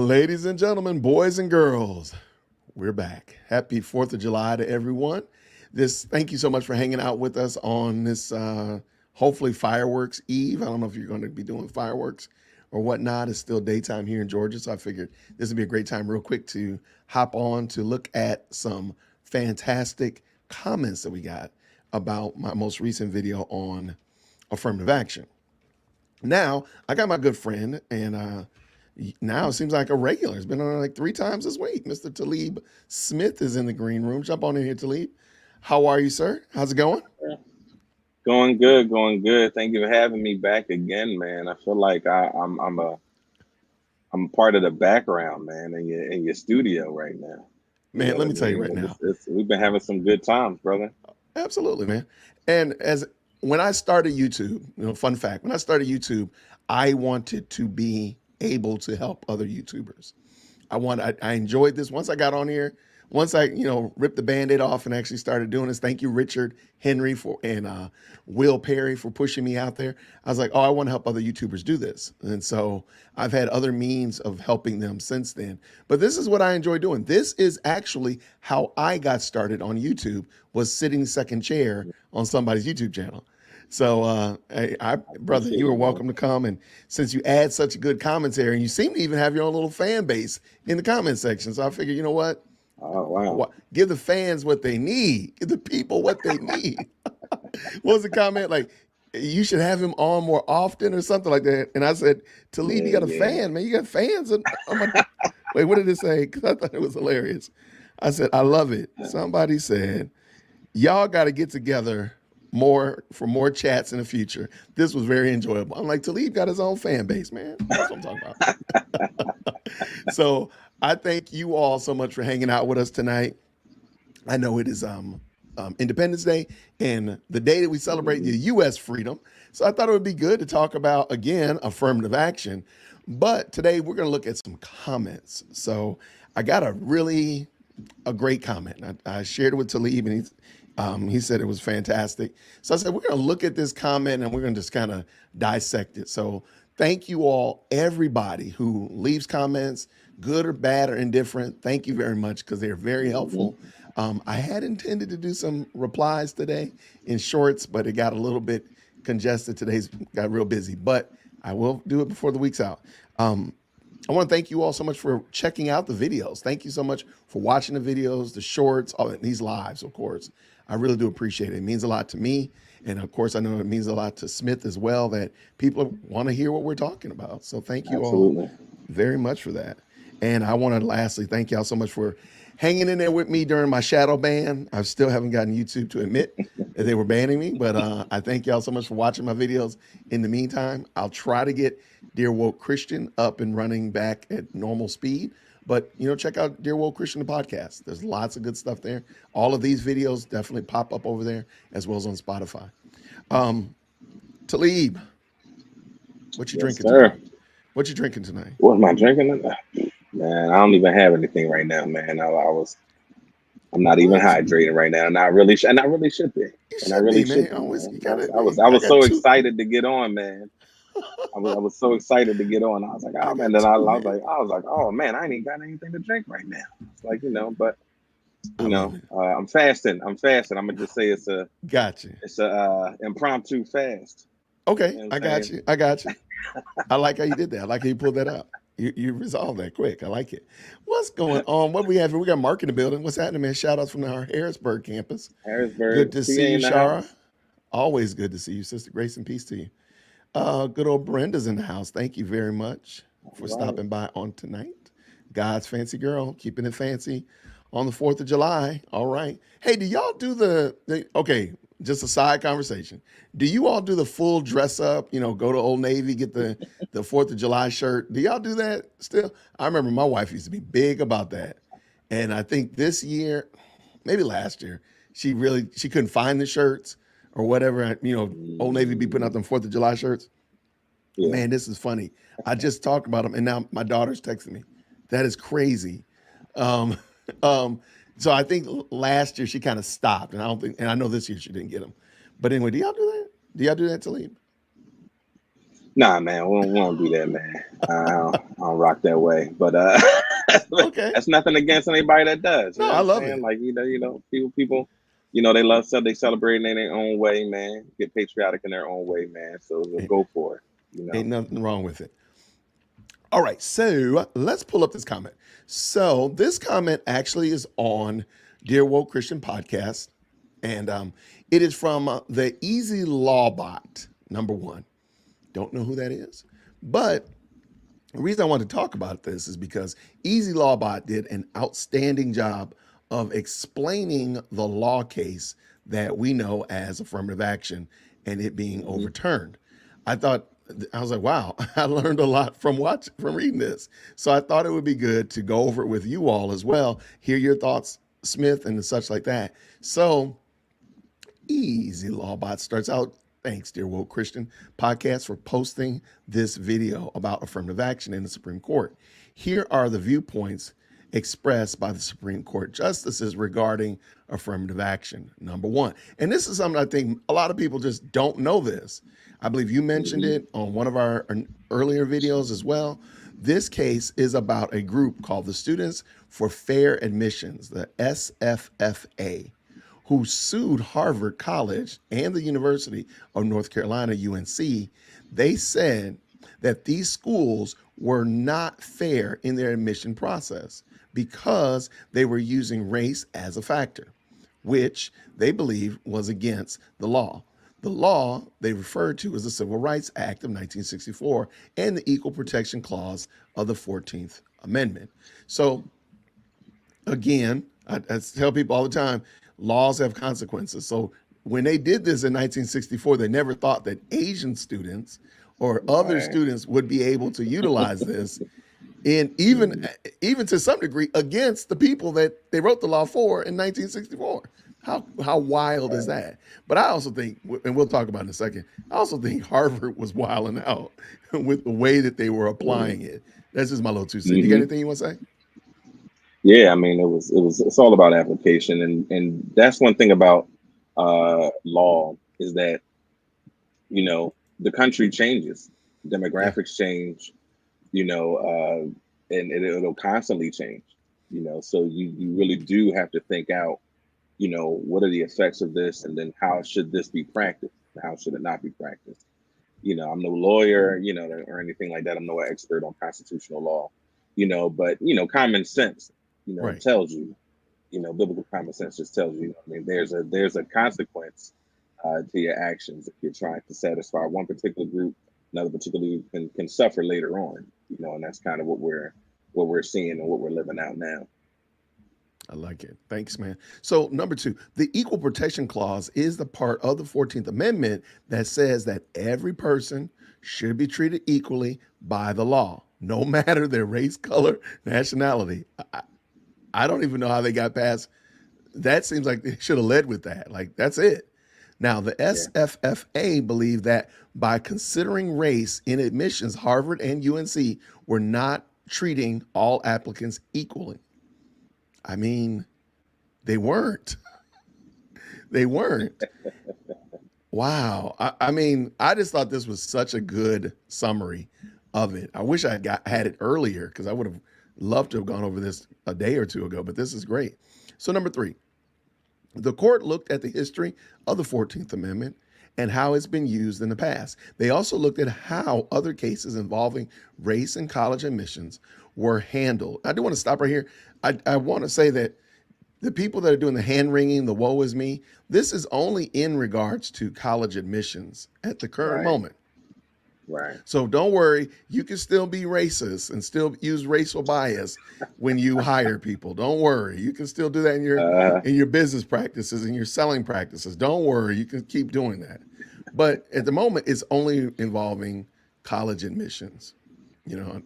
Ladies and gentlemen, boys and girls, we're back. Happy 4th of July to everyone. Thank you so much for hanging out with us on this hopefully fireworks eve. I don't know if you're going to be doing fireworks or whatnot. It's still daytime here in Georgia, so I figured this would be a great time real quick to hop on to look at some fantastic comments that we got about my most recent video on affirmative action. Now, I got my good friend, and now it seems like a regular. It's been on like 3 times this week. Mr. Talib Smith is in the green room. Jump on in here, Talib. How are you, sir? How's it going? Going good, going good. Thank you for having me back again, man. I feel like I'm part of the background, man, in your studio right now. You Man, know let what I me tell you mean? right now. We've been having some good times, brother. Absolutely, man. And as when I started YouTube, fun fact, when I started YouTube, I wanted to be able to help other YouTubers. I enjoyed this. Once I got on here, once I, ripped the Band-Aid off and actually started doing this. Thank you, Richard Henry and Will Perry for pushing me out there. I was like, oh, I want to help other YouTubers do this. And so I've had other means of helping them since then. But this is what I enjoy doing. This is actually how I got started on YouTube, was sitting second chair on somebody's YouTube channel. So, brother, Appreciate you are you, man. welcome to come. And since you add such good commentary, and you seem to even have your own little fan base in the comment section, so I figured, you know what? Oh wow. Give the fans what they need. Give the people what they need. What was the comment like? You should have him on more often or something like that. And I said, Talib, Yeah, you got a yeah. fan, man. You got fans. Wait, what did it say? Because I thought it was hilarious. I said, I love it. Somebody said, y'all got to get together more for more chats in the future. This was very enjoyable. I'm like, Talib got his own fan base, man. That's what I'm talking about. So I thank you all so much for hanging out with us tonight. I know it is Independence Day and the day that we celebrate the Mhm. U.S. freedom. So I thought it would be good to talk about, again, affirmative action. But today we're going to look at some comments. So I got a great comment. I shared it with Talib, and he said it was fantastic. So I said, we're going to look at this comment and we're going to just kind of dissect it. So thank you all, everybody who leaves comments, good or bad or indifferent. Thank you very much, because they're very helpful. Mhm. I had intended to do some replies today in shorts, but it got a little bit congested. Today's got real busy, but I will do it before the week's out. Um, I want to thank you all so much for checking out the videos. Thank you so much for watching the videos, the shorts, all these lives, of course. I really do appreciate it. It means a lot to me. And of course, I know it means a lot to Smith as well, that people want to hear what we're talking about. So thank you all Absolutely. very much for that. And I want to lastly thank y'all so much for hanging in there with me during my shadow ban. I still haven't gotten YouTube to admit that they were banning me, but I thank y'all so much for watching my videos. In the meantime, I'll try to get Dear Woke Christian up and running back at normal speed. But check out Dear Woke Christian the podcast. There's lots of good stuff there. All of these videos definitely pop up over there, as well as on Spotify. Um, Talib, what you Yes, drinking tonight? sir. What you drinking tonight? What am I drinking? Man, I don't even have anything right now, man. I'm not even What? hydrating right now, and I really should be, You and I should really be, should man. be, Always man. you gotta, I I was got so two. excited to get on, man. I was so excited to get on. I was like, I oh man. got two, man. I was like, oh man, I ain't even got anything to drink right now. It's like, but I love it. I'm fasting. I'm fasting. I'm gonna just say Gotcha. it's a impromptu fast. You Okay, know what I'm I got saying? you. I got you. I like how you did that. I like how you pulled that out. You resolved that quick. I like it. What's going on? What we have here? We got Mark in the building. What's happening, man? Shout outs from our Harrisburg campus. Good Harrisburg, to see PA you, in the Shara. house. Always good to see you, sister. Grace and peace to you. Good old Brenda's in the house. Thank you very much All for right. stopping by on tonight. God's fancy girl, keeping it fancy on the 4th of July. All right. Hey, do y'all do okay, just a side conversation. Do you all do the full dress up, go to Old Navy, get the 4th of July shirt? Do y'all do that still? I remember my wife used to be big about that. And I think this year, maybe last year, she couldn't find the shirts or whatever. Old Navy be putting out Mhm. them 4th of July shirts. Yeah. Man, this is funny. I just talked about them, and now my daughter's texting me. That is crazy. Um, um, so I think last year she kind of stopped, and I don't think, and I know this year she didn't get them. But anyway, do y'all do that? Do y'all do that, Talib? Nah, man, we won't do that, man. I don't rock that way. But Okay. that's nothing against anybody that does. You No, know what I I'm love saying? it. Like people, they celebrate in their own way, man. Get patriotic in their own way, man. So Ain't, go for it. You know. ain't nothing wrong with it. All right, so let's pull up this comment. So this comment actually is on Dear Woke Christian Podcast, and it is from the Easy Law Bot, number one. Don't know who that is, but the reason I want to talk about this is because Easy Lawbot did an outstanding job of explaining the law case that we know as affirmative action and it being Hmm. overturned. I thought I was like, wow, I learned a lot from reading this. So I thought it would be good to go over it with you all as well, hear your thoughts, Smith, and such like that. So Easy Lawbot starts out. Thanks, Dear Woke Christian Podcast, for posting this video about affirmative action in the Supreme Court. Here are the viewpoints expressed by the Supreme Court justices regarding affirmative action. Number one, and this is something I think a lot of people just don't know this. I believe you mentioned Hmm. it on one of our earlier videos as well. This case is about a group called the Students for Fair Admissions, the SFFA, who sued Harvard College and the University of North Carolina, UNC. They said that these schools were not fair in their admission process because they were using race as a factor, which they believe was against the law. The law they referred to as the Civil Rights Act of 1964 and the Equal Protection Clause of the 14th Amendment. So again, I tell people all the time, laws have consequences. So when they did this in 1964, they never thought that Asian students or other Right. students would be able to utilize this, and Hmm. even to some degree against the people that they wrote the law for in 1964. How wild is Right. that? But I also think, and we'll talk about it in a second, I also think Harvard was wilding out with the way that they were applying it. That's just my little two cents. You got Hmm. anything you want to say? Yeah, I mean, it's all about application, and that's one thing about law is that the country changes, Yeah. demographics change, and it'll constantly change, so you really do have to think out, what are the effects of this, and then how should this be practiced, and how should it not be practiced. I'm no lawyer, or anything like that. I'm no expert on constitutional law, but common sense, Right. tells you, biblical common sense just tells you, I mean, there's a consequence to your actions if you're trying to satisfy one particular group. Another particular group can suffer later on, and that's kind of what we're seeing and what we're living out now. I like it. Thanks, man. So, number two, the Equal Protection Clause is the part of the 14th Amendment that says that every person should be treated equally by the law, no matter their race, color, nationality. I don't even know how they got past that. Seems like they should have led with that. Like, that's it. Now, the Yeah. SFFA believe that by considering race in admissions, Harvard and UNC were not treating all applicants equally. I mean, they weren't. They weren't. Wow. I mean, I just thought this was such a good summary of it. I wish I had it earlier because I would have loved to have gone over this a day or two ago, but this is great. So, number three, the court looked at the history of the 14th Amendment and how it's been used in the past. They also looked at how other cases involving race and college admissions were handled. I do want to stop right here. I want to say that the people that are doing the hand wringing, the woe is me, this is only in regards to college admissions at the current Right. moment. Right. So don't worry, you can still be racist and still use racial bias when you hire people. Don't worry. You can still do that Uh, in your business practices and your selling practices. Don't worry, you can keep doing that. But at the moment it's only involving college admissions, you know.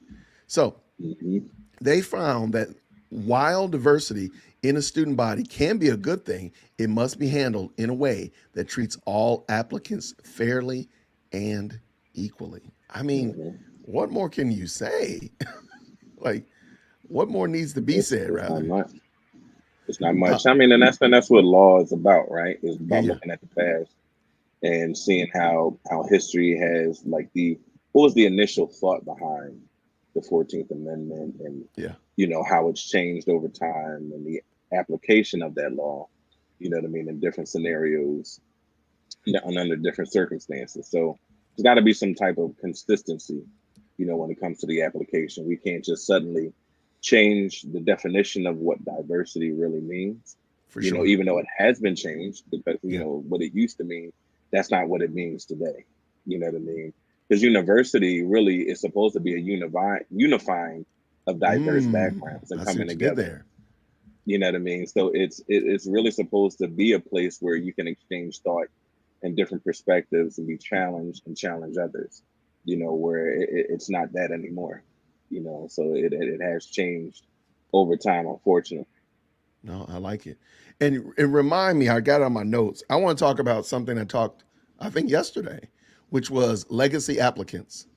So mhm. they found that while diversity in a student body can be a good thing, it must be handled in a way that treats all applicants fairly and equally. I mean, Mhm. what more can you say? Like, what more needs to be said, It's not rather? much. It's not Uh, much. I mean, and that's what law is about, right? It's yeah, about yeah. looking at the past and seeing how history has, like, the what was the initial thought behind the 14th Amendment, and Yeah, how it's changed over time, and the application of that law, what I mean, in different scenarios, and under different circumstances. So there's got to be some type of consistency, when it comes to the application. We can't just suddenly change the definition of what diversity really means, for sure. even though it has been changed, because, Yeah. what it used to mean, that's not what it means today. You know what I mean? Because university really is supposed to be a unifying of diverse backgrounds and I see coming what you did together. there. You know what I mean? So it's really supposed to be a place where you can exchange thought and different perspectives and be challenged and challenge others. Where it's not that anymore. So it has changed over time, unfortunately. No, I like it. And it remind me, I got it on my notes. I want to talk about something I talked, I think yesterday, which was legacy applicants.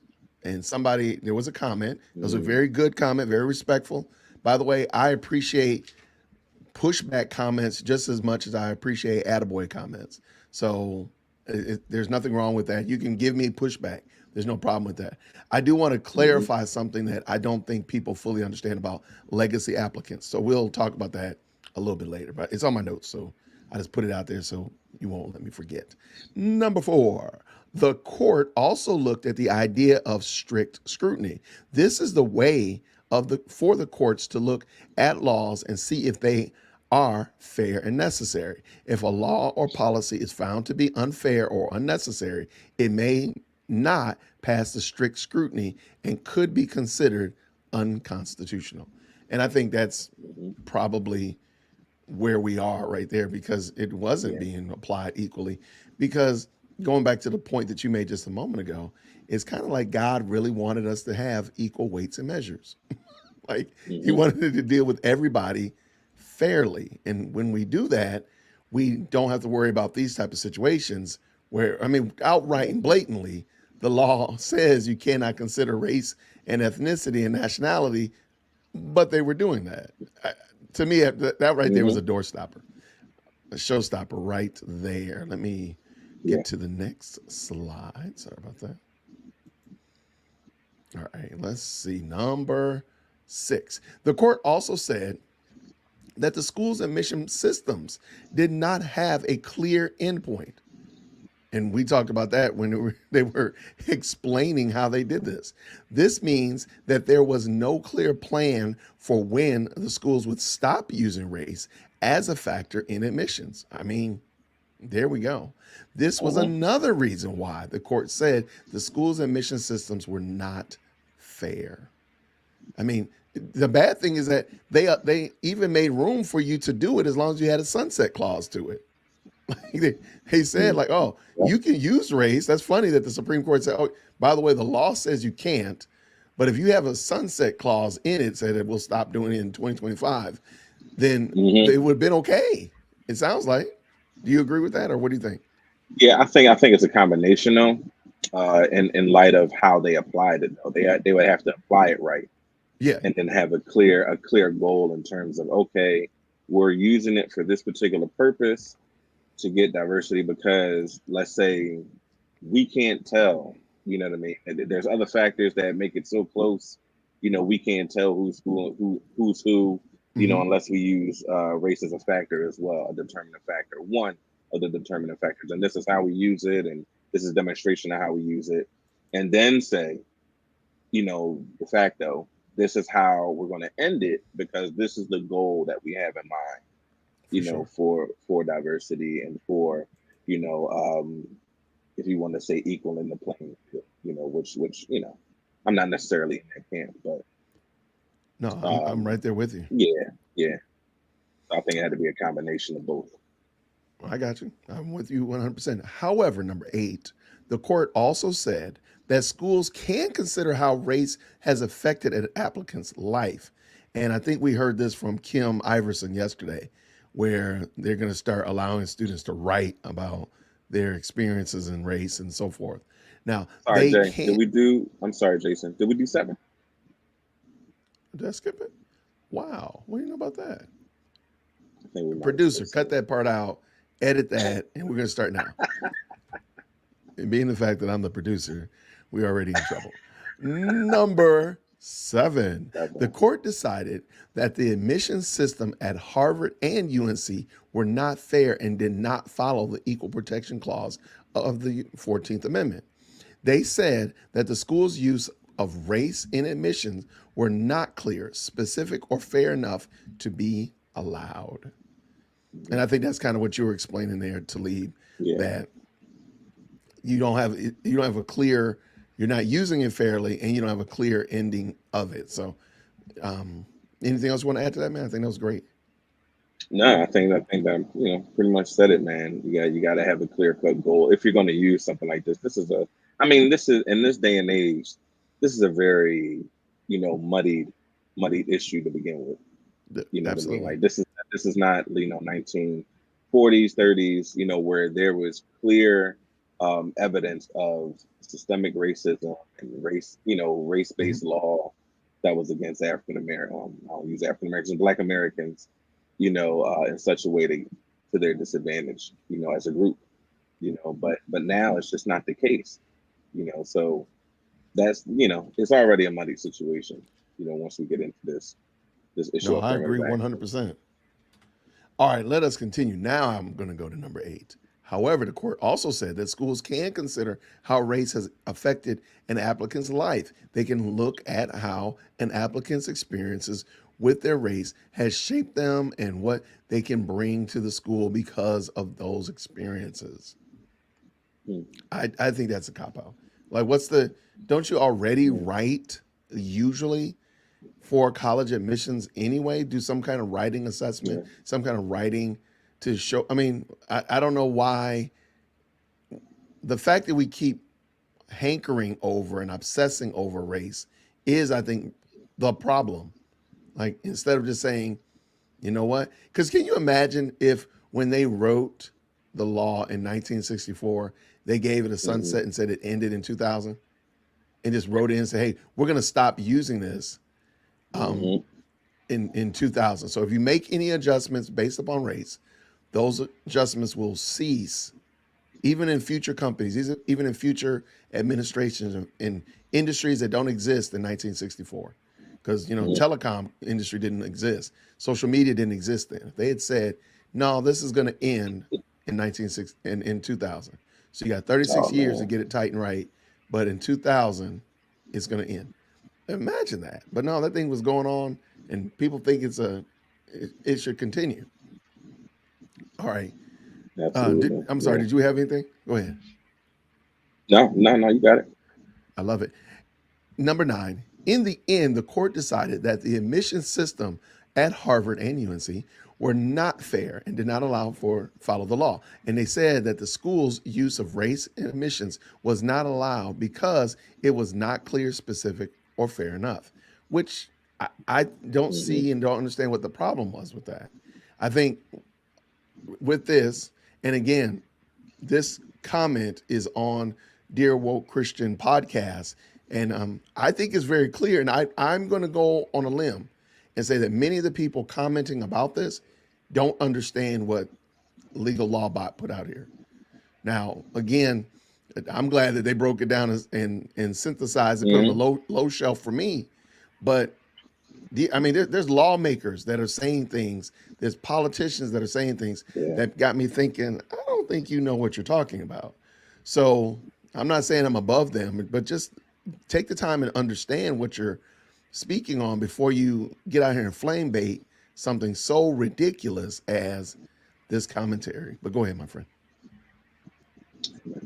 And somebody, there was a comment. It was a Mm, very good comment, very respectful. By the way, I appreciate pushback comments just as much as I appreciate attaboy comments. So there's nothing wrong with that. You can give me pushback. There's no problem with that. I do want to mhm, clarify something that I don't think people fully understand about legacy applicants. So we'll talk about that a little bit later, but it's on my notes. So I just put it out there so you won't let me forget. Number four, the court also looked at the idea of strict scrutiny. This is the way of the for the courts to look at laws and see if they are fair and necessary. If a law or policy is found to be unfair or unnecessary, it may not pass the strict scrutiny and could be considered unconstitutional. And I think that's mhm. probably where we are right there because it wasn't Yeah. being applied equally. Because going back to the point that you made just a moment ago, it's kind of like God really wanted us to have equal weights and measures. Like he Hmm. wanted to deal with everybody fairly. And when we do that, we don't have to worry about these type of situations where, I mean, outright and blatantly, the law says you cannot consider race and ethnicity and nationality, but they were doing that. To me, that right there was a Hmm. door stopper, a showstopper right there. Let me Yeah. get to the next slide. Sorry about that. All right, let's see. Number six. The court also said that the school's admission systems did not have a clear endpoint. And we talked about that when they were explaining how they did this. This means that there was no clear plan for when the schools would stop using race as a factor in admissions. I mean, there we go. This was Uh-huh. another reason why the court said the school's admission systems were not fair. I mean, the bad thing is that they even made room for you to do it as long as you had a sunset clause to it. They said Mm. like, oh, Yep. you can use race. That's funny that the Supreme Court said, oh, by the way, the law says you can't, but if you have a sunset clause in it, said it will stop doing it in 2025, then Hmm. it would have been okay. It sounds like. Do you agree with that, or what do you think? Yeah, I think it's a combination though. In light of how they applied it, though, they would have to apply it right, Yeah. and then have a clear goal in terms of, okay, we're using it for this particular purpose to get diversity, because let's say we can't tell, what I mean, and there's other factors that make it so close, we can't tell who's who, Mm-hmm. unless we use race as a factor as well, a determinant factor, one of the determinant factors, and this is how we use it, and this is demonstration of how we use it, and then say, de facto, this is how we're going to end it, because this is the goal that we have in mind, For sure. for diversity, and for, you know, um, if you want to say equal in the playing field, which, I'm not necessarily in that camp, but No, I'm um, right there with you. yeah, yeah. So I think it had to be a combination of both. I got you. I'm with you 100%. However, number eight, the court also said that schools can consider how race has affected an applicant's life. And I think we heard this from Kim Iverson yesterday, where they're going to start allowing students to write about their experiences in race and so forth. Now, Sorry, they Jay. Did can't. we do? I'm sorry, Jason. Did we do seven? Did I skip it? Wow. What do you know about that? I think we might have Producer, skipped cut seven. that part out, edit that, and we're going to start now. And being the fact that I'm the producer, We already in trouble. Number 7. The Seven. court decided that the admission system at Harvard and UNC were not fair and did not follow the Equal Protection Clause of the 14th Amendment. They said that the school's use of race in admissions were not clear, specific, or fair enough to be allowed. And I think that's kind of what you were explaining there, Talib, Yeah. that you don't have a clear, you're not using it fairly, and you don't have a clear ending of it. So, um, anything else you want to add to that, man? I think that was great. No, I think that pretty much said it, man. You got to have a clear cut goal if you're going to use something like this. I mean, this is in this day and age, this is a very muddied issue to begin with. You know what I mean? Absolutely. Like this is not 1940s, 30s, where there was clear evidence of systemic racism and Hmm. race-based law that was against African American. I'll use African Americans and Black Americans, in such a way to their disadvantage, as a group, but now it's just not the case, so that's it's already a muddy situation, once we get into this issue No, of I agree affirmative action. 100%. All right, let us continue. Now I'm going to go to number 8. However, the court also said that schools can consider how race has affected an applicant's life. They can look at how an applicant's experiences with their race has shaped them and what they can bring to the school because of those experiences. Hmm. I think that's a cop out. Like, don't you already Yeah. write usually for college admissions anyway? Do some kind of writing assessment, Yeah. some kind of writing to show. I mean, I don't know why the fact that we keep hankering over and obsessing over race is, I think, the problem. Like, instead of just saying, you know what? Because can you imagine if when they wrote the law in 1964, they gave it a Hmm. sunset and said it ended in 2000 and just wrote in and said, hey, we're going to stop using this um, Hmm. in 2000. So if you make any adjustments based upon race, those adjustments will cease even in future companies, even in future administrations in industries that don't exist in 1964. Because Hmm. telecom industry didn't exist, social media didn't exist then. If they had said, no, this is going to end in 1960 in 2000, so you got Oh 36 years to man, get it tight and right, but in 2000 it's going to end. Imagine that. But no, that thing was going on, and people think it should continue. All right. absolutely, I'm sorry. yeah. Did you have anything? Go ahead. No, no, no, you got it. I love it. Number 9. In the end, the court decided that the admission system at Harvard and UNC were not fair and did not allow for follow the law. And they said that the school's use of race in admissions was not allowed because it was not clear, specific, or fair enough. Which I don't Hmm. see and don't understand what the problem was with that. I think with this, and again, this comment is on Dear Woke Christian podcast. And I think it's very clear. And I'm going to go on a limb and say that many of the people commenting about this don't understand what Legal Law Bot put out here. Now, again, I'm glad that they broke it down and synthesized and put it on the Hmm. low shelf for me. But I mean, there's lawmakers that are saying things. There's politicians that are saying things Yeah. that got me thinking. I don't think you know what you're talking about. So I'm not saying I'm above them, but just take the time and understand what you're speaking on before you get out here and flame bait something so ridiculous as this commentary. But go ahead, my friend.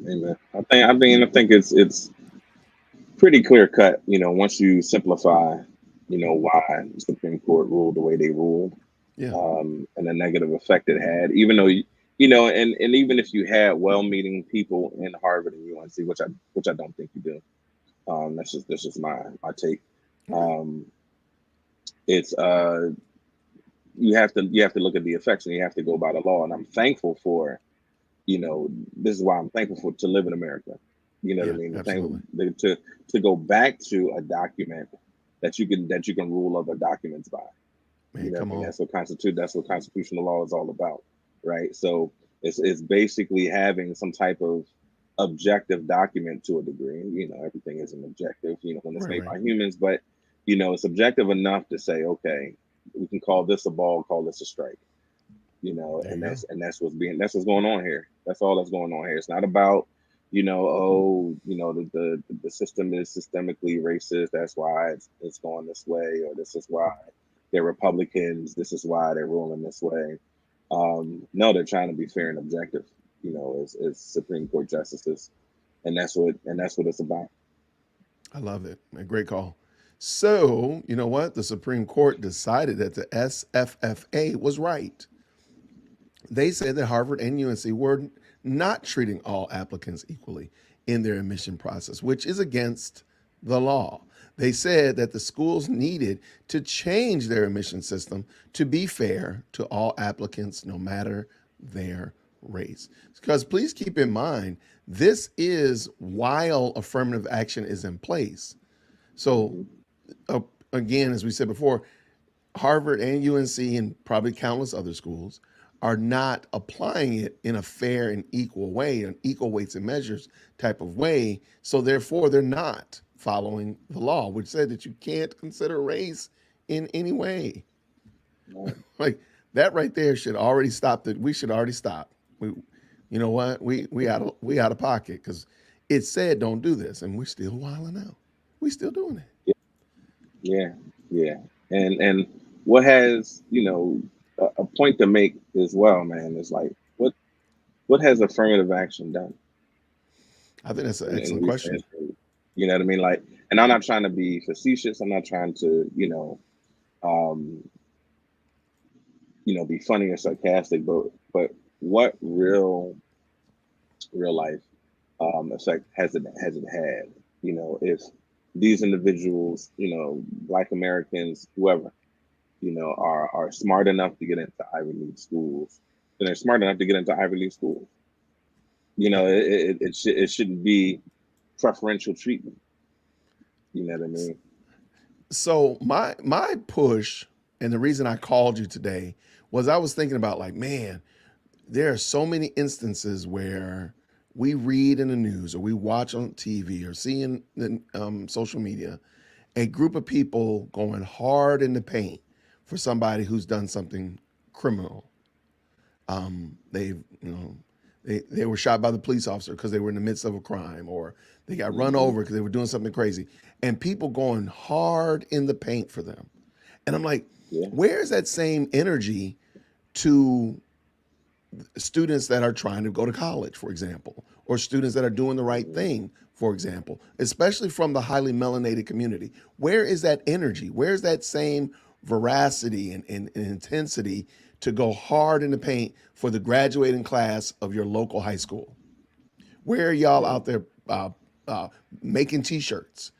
Amen. I think it's pretty clear cut. Once you simplify, why the Supreme Court ruled the way they ruled, Yeah, and the negative effect it had. Even though and even if you had well-meaning people in Harvard and UNC, which I don't think you do. That's just my take. okay, Um, it's you have to look at the effects and you have to go by the law. And I'm thankful for this is why I'm thankful for to live in America. You know what I yeah, mean? absolutely, To go back to a document that you can rule other documents by. You man. know what Come I mean? on. That's what constitutional law is all about, right? So it's basically having some type of objective document to a degree. Everything isn't objective, when it's Right, made right. by humans, but it's subjective enough to say, okay, we can call this a ball, call this a strike. There And you go. that's what's going on here. That's all that's going on here. It's not about, the system is systemically racist. That's why it's going this way, or this is why they're Republicans. This is why they're ruling this way. No, they're trying to be fair and objective. As Supreme Court justices, and that's what it's about. I love it. A great call. So, you know what? The Supreme Court decided that the SFFA was right. They said that Harvard and UNC were not treating all applicants equally in their admission process, which is against the law. They said that the schools needed to change their admission system to be fair to all applicants, no matter their race. Because please keep in mind, this is while affirmative action is in place. So, Hmm. uh, again, as we said before, Harvard and UNC and probably countless other schools are not applying it in a fair and equal way, an equal weights and measures type of way. So therefore, they're not following the law, which said that you can't consider race in any way. Right. Like that right there should already stop. That we should already stop. We, you know what? We out of pocket because it said don't do this, and we're still wilding out. We still doing it. Yeah, yeah, and what has a point to make as well, man, is like what has affirmative action done I think that's an in excellent recent question. history? You know what I mean? Like, and I'm not trying to be facetious. I'm not trying to um, be funny or sarcastic, but what real life effect has it had? If these individuals, Black Americans, whoever, are smart enough to get into Ivy League schools, then they're smart enough to get into Ivy League schools. It shouldn't be preferential treatment. You know what I mean? So my push and the reason I called you today was I was thinking about like, man, there are so many instances where we read in the news or we watch on TV or see in social media a group of people going hard in the paint for somebody who's done something criminal. They've they were shot by the police officer because they were in the midst of a crime, or they got run Hmm. over because they were doing something crazy, and people going hard in the paint for them. And I'm like, Yeah. where's that same energy to students that are trying to go to college, for example, or students that are doing the right Hmm. thing, for example, especially from the highly melanated community? Where is that energy? Where's that same veracity and intensity to go hard in the paint for the graduating class of your local high school? Where are y'all Yeah. out there uh, making T-shirts,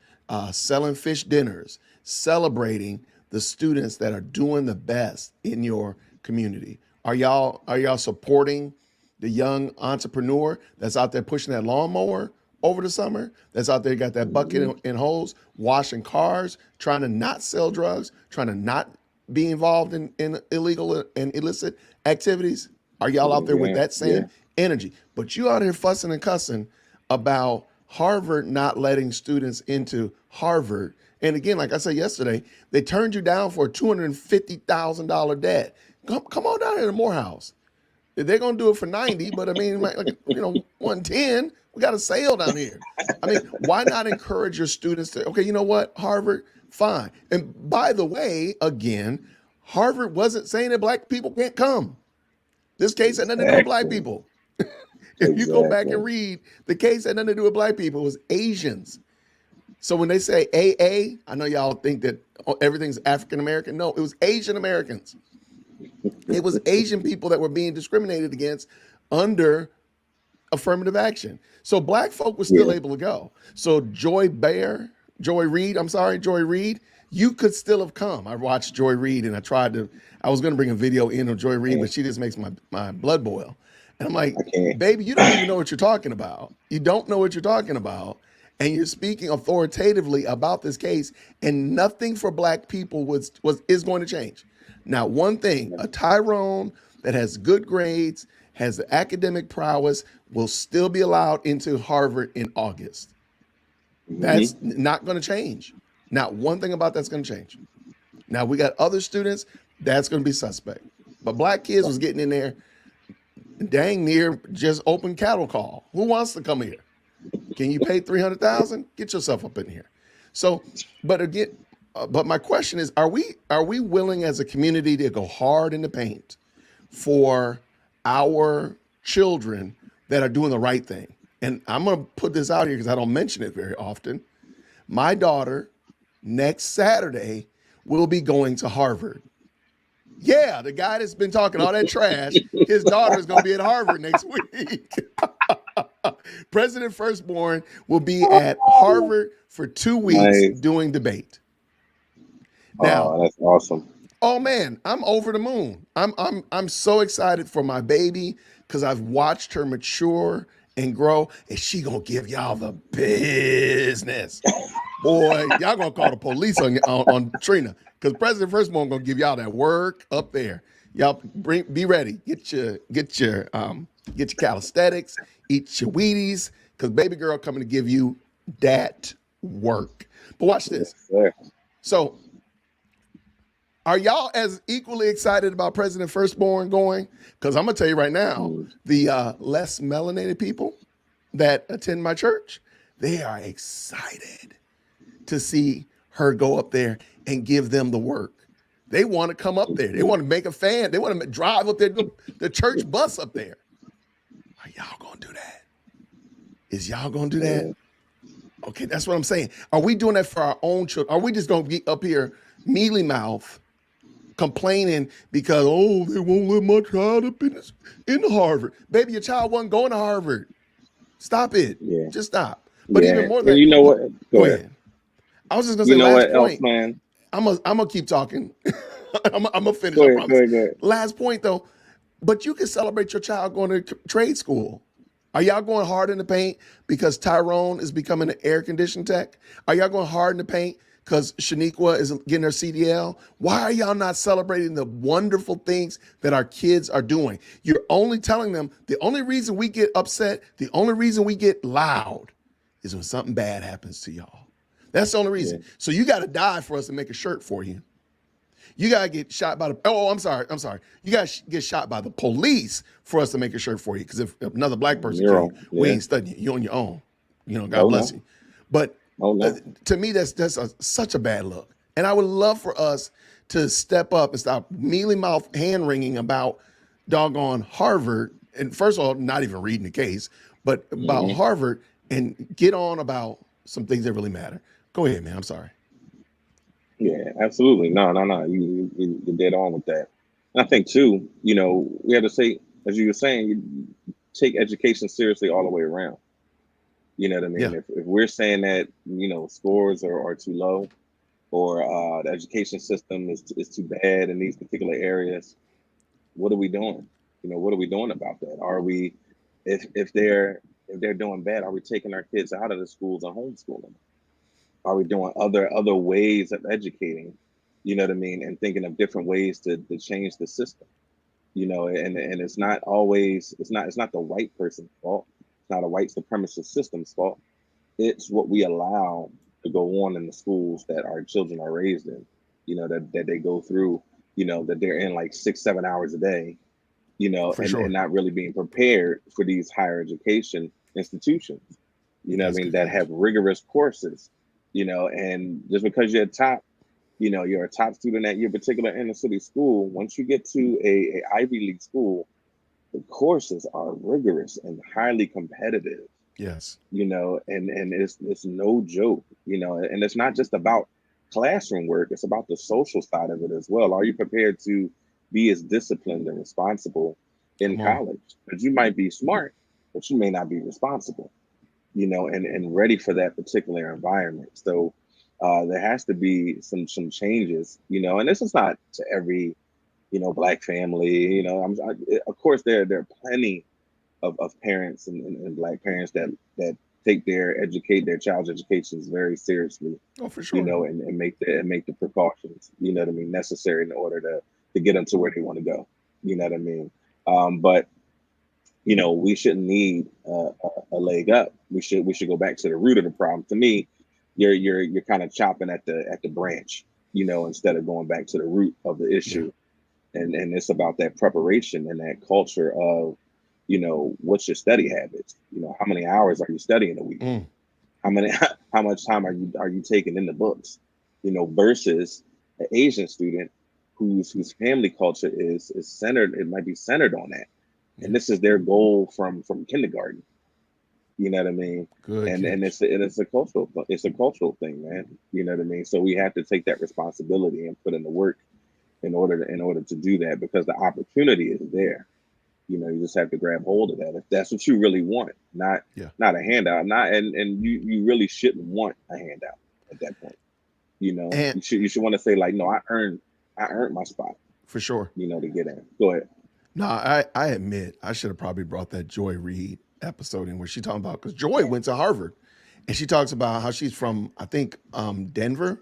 selling fish dinners, celebrating the students that are doing the best in your community? Are y'all supporting the young entrepreneur that's out there pushing that lawnmower over the summer? That's out there got that bucket Hmm. and hose, washing cars, trying to not sell drugs, trying to not be involved in illegal and illicit activities? Are y'all out there with Yeah. that Yeah. same energy? But you out here fussing and cussing about Harvard not letting students into Harvard. And again, like I said yesterday, they turned you down for a $250,000 debt. Come on down here to Morehouse. They're gonna do it for 90, but I mean, like 110. We got a sale down here. I mean, why not encourage your students to? Okay, you know what, Harvard, fine. And by the way, again, Harvard wasn't saying that black people can't come. This case had nothing to do with black Exactly. people. If you go back and Exactly. read, the case had nothing to do with black people. It was Asians. So when they say AA, I know y'all think that everything's African American. No, it was Asian Americans. It was Asian people that were being discriminated against under affirmative action. So black folk was still Yeah. able to go. So Joy Reid, you could still have come. I watched Joy Reid and I was going to bring a video in of Joy Reid, And but she just makes my blood boil. And I'm like, I can't. baby, you don't even know what you're talking about. You don't know what you're talking about. And you're speaking authoritatively about this case, and nothing for black people is going to change. Now, one thing, a Tyrone that has good grades, has the academic prowess, will still be allowed into Harvard in August. That's Hmm. not going to change. Not one thing about that's going to change. Now we got other students that's going to be suspect, but black kids was getting in there dang near just open cattle call. Who wants to come here? Can you pay 300,000? Get yourself up in here. So, but again, but my question is: are we willing as a community to go hard in the paint for our children that are doing the right thing? And I'm going to put this out here because I don't mention it very often. My daughter next Saturday will be going to Harvard. Yeah, the guy that's been talking all that trash, his daughter is going to be at Harvard next week. President Firstborn will be at Harvard for 2 weeks Nice. doing debate. Now, Oh, that's awesome. oh man, I'm over the moon. I'm so excited for my baby because I've watched her mature and grow, and she gonna give y'all the business. Boy, y'all gonna call the police on Trina because President Firstborn gonna give y'all that work up there. Y'all be ready. Get your calisthenics, eat your Wheaties, because baby girl coming to give you that work. But watch Yes, this. sir. So are y'all as equally excited about President Firstborn going? Because I'm gonna tell you right now, Mm. the less melanated people that attend my church, they are excited to see her go up there and give them the work. They want to come up there. They want to make a fan. They want to drive up there, the church bus up there. Are y'all gonna do that? Is y'all gonna do that? Yeah. Okay, that's what I'm saying. Are we doing that for our own children? Are we just gonna be up here mealy mouth complaining because they won't let my child up in Harvard? Baby, your child wasn't going to Harvard. Stop it. Yeah. Just stop. But even Yeah. more And than you know what? go Go ahead. ahead. I was just gonna You say know last what else, point. man? I'm gonna keep talking. I'm gonna finish. Go I ahead. Go promise. ahead. Go ahead. Last point though, but you can celebrate your child going to trade school. Are y'all going hard in the paint because Tyrone is becoming an air conditioning tech? Are y'all going hard in the paint because Shaniqua is getting her CDL? Why are y'all not celebrating the wonderful things that our kids are doing? You're only telling them the only reason we get upset, the only reason we get loud is when something bad happens to y'all. That's the only Yeah. reason. So you got to die for us to make a shirt for you. You gotta get shot by the. Oh, I'm sorry. I'm sorry. You gotta get shot by the police for us to make a shirt for you. Because if another black person You're kill you, wrong. we Yeah. ain't studying you. You on your own. God Oh bless no. you. But Oh uh, no. to me, that's such a bad look. And I would love for us to step up and stop mealy mouth hand wringing about doggone Harvard. And first of all, not even reading the case, but about Hmm. Harvard and get on about some things that really matter. Go ahead, man. I'm sorry. Yeah. Absolutely. No. No. No. You're dead on with that. And I think too. We have to say, as you were saying, you take education seriously all the way around. You know what I Yeah, mean? If we're saying that scores are too low, or the education system is too bad in these particular areas, what are we doing? What are we doing about that? Are we, if they're doing bad, are we taking our kids out of the schools and homeschooling them? Are we doing other ways of educating? You know what I mean? And thinking of different ways to change the system. And it's not always it's not the white person's fault. It's not a white supremacist system's fault. It's what we allow to go on in the schools that our children are raised in. That they go through. That they're in like 6 7 hours a day, for and sure. not really being prepared for these higher education institutions, what I That's mean, good that have catch. rigorous courses, and just because you're a top student at your particular inner city school, once you get to a Ivy League school, the courses are rigorous and highly competitive, Yes, and it's no joke, and it's not just about classroom work, it's about the social side of it as well. Are you prepared to be as disciplined and responsible in come on. college? Because you might be smart, but you may not be responsible, and ready for that particular environment. So there has to be some changes, and this is not to every black family. Of course there are plenty of parents and black parents that take educate their child's educations very seriously, Oh, for sure. and make the precautions, what I mean, necessary in order to get them to where they want to go. You know what I mean? But We shouldn't need a leg up. We should go back to the root of the problem. To me, you're kind of chopping at the branch, instead of going back to the root of the Yeah. issue. And it's about that preparation and that culture of, what's your study habits? How many hours are you studying a week? Mm. How many how much time are you taking in the books? Versus an Asian student whose family culture is centered, it might be centered on that. Yeah. And this is their goal from kindergarten. You know what I mean? Good And catch. it's a cultural thing, man. You know what I mean? So we have to take that responsibility and put in the work in order to do that, because the opportunity is there. You just have to grab hold of that if that's what you really want, not Yeah. not a handout. Not and you really shouldn't want a handout at that point. And You should want to say, like, no, I earned my spot, for sure. to get in. Go ahead. No, I admit I should have probably brought that Joy Reid episode in where she talking about, because Joy went to Harvard and she talks about how she's from, I think, Denver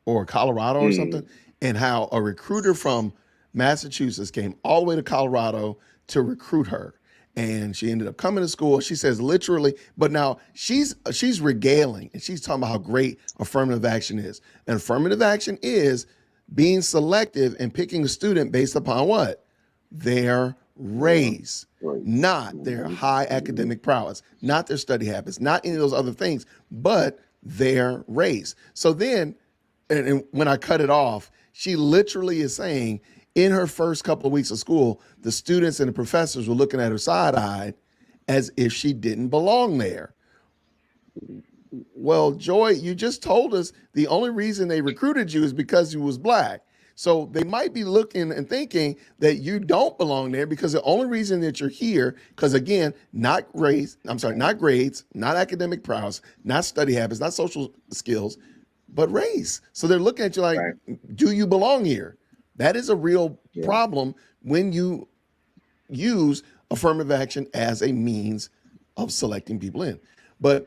or Colorado or something, Mm, and how a recruiter from Massachusetts came all the way to Colorado to recruit her. And she ended up coming to school. She says literally, but now she's regaling and she's talking about how great affirmative action is. And affirmative action is being selective and picking a student based upon what? Their yeah, race, right. not their Hmm. high Hmm. academic prowess, not their study habits, not any of those other things, but their race. So then, and when I cut it off, she literally is saying in her first couple of weeks of school, the students and the professors were looking at her side eyed as if she didn't belong there. Well, Joy, you just told us the only reason they recruited you is because you was black. So they might be looking and thinking that you don't belong there because the only reason that you're here, because again, not race, I'm sorry, not grades, not academic prowess, not study habits, not social skills, but race. So they're looking at you like, Right. do you belong here? That is a real Yeah. problem when you use affirmative action as a means of selecting people in. But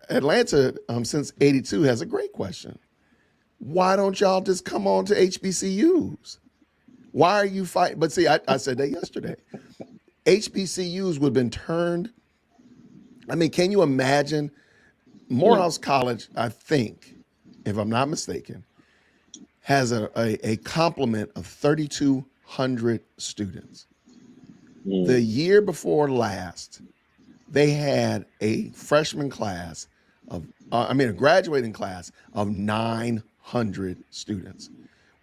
Atlanta, since '82, has a great question. Why don't y'all just come on to HBCUs? Why are you fighting? But see, I said that yesterday. HBCUs would have been turned. I mean, can you imagine? Mm, Morehouse College, I think, if I'm not mistaken, has a complement of 3,200 students. The mm. year before last, they had a freshman class a graduating class of 900 students,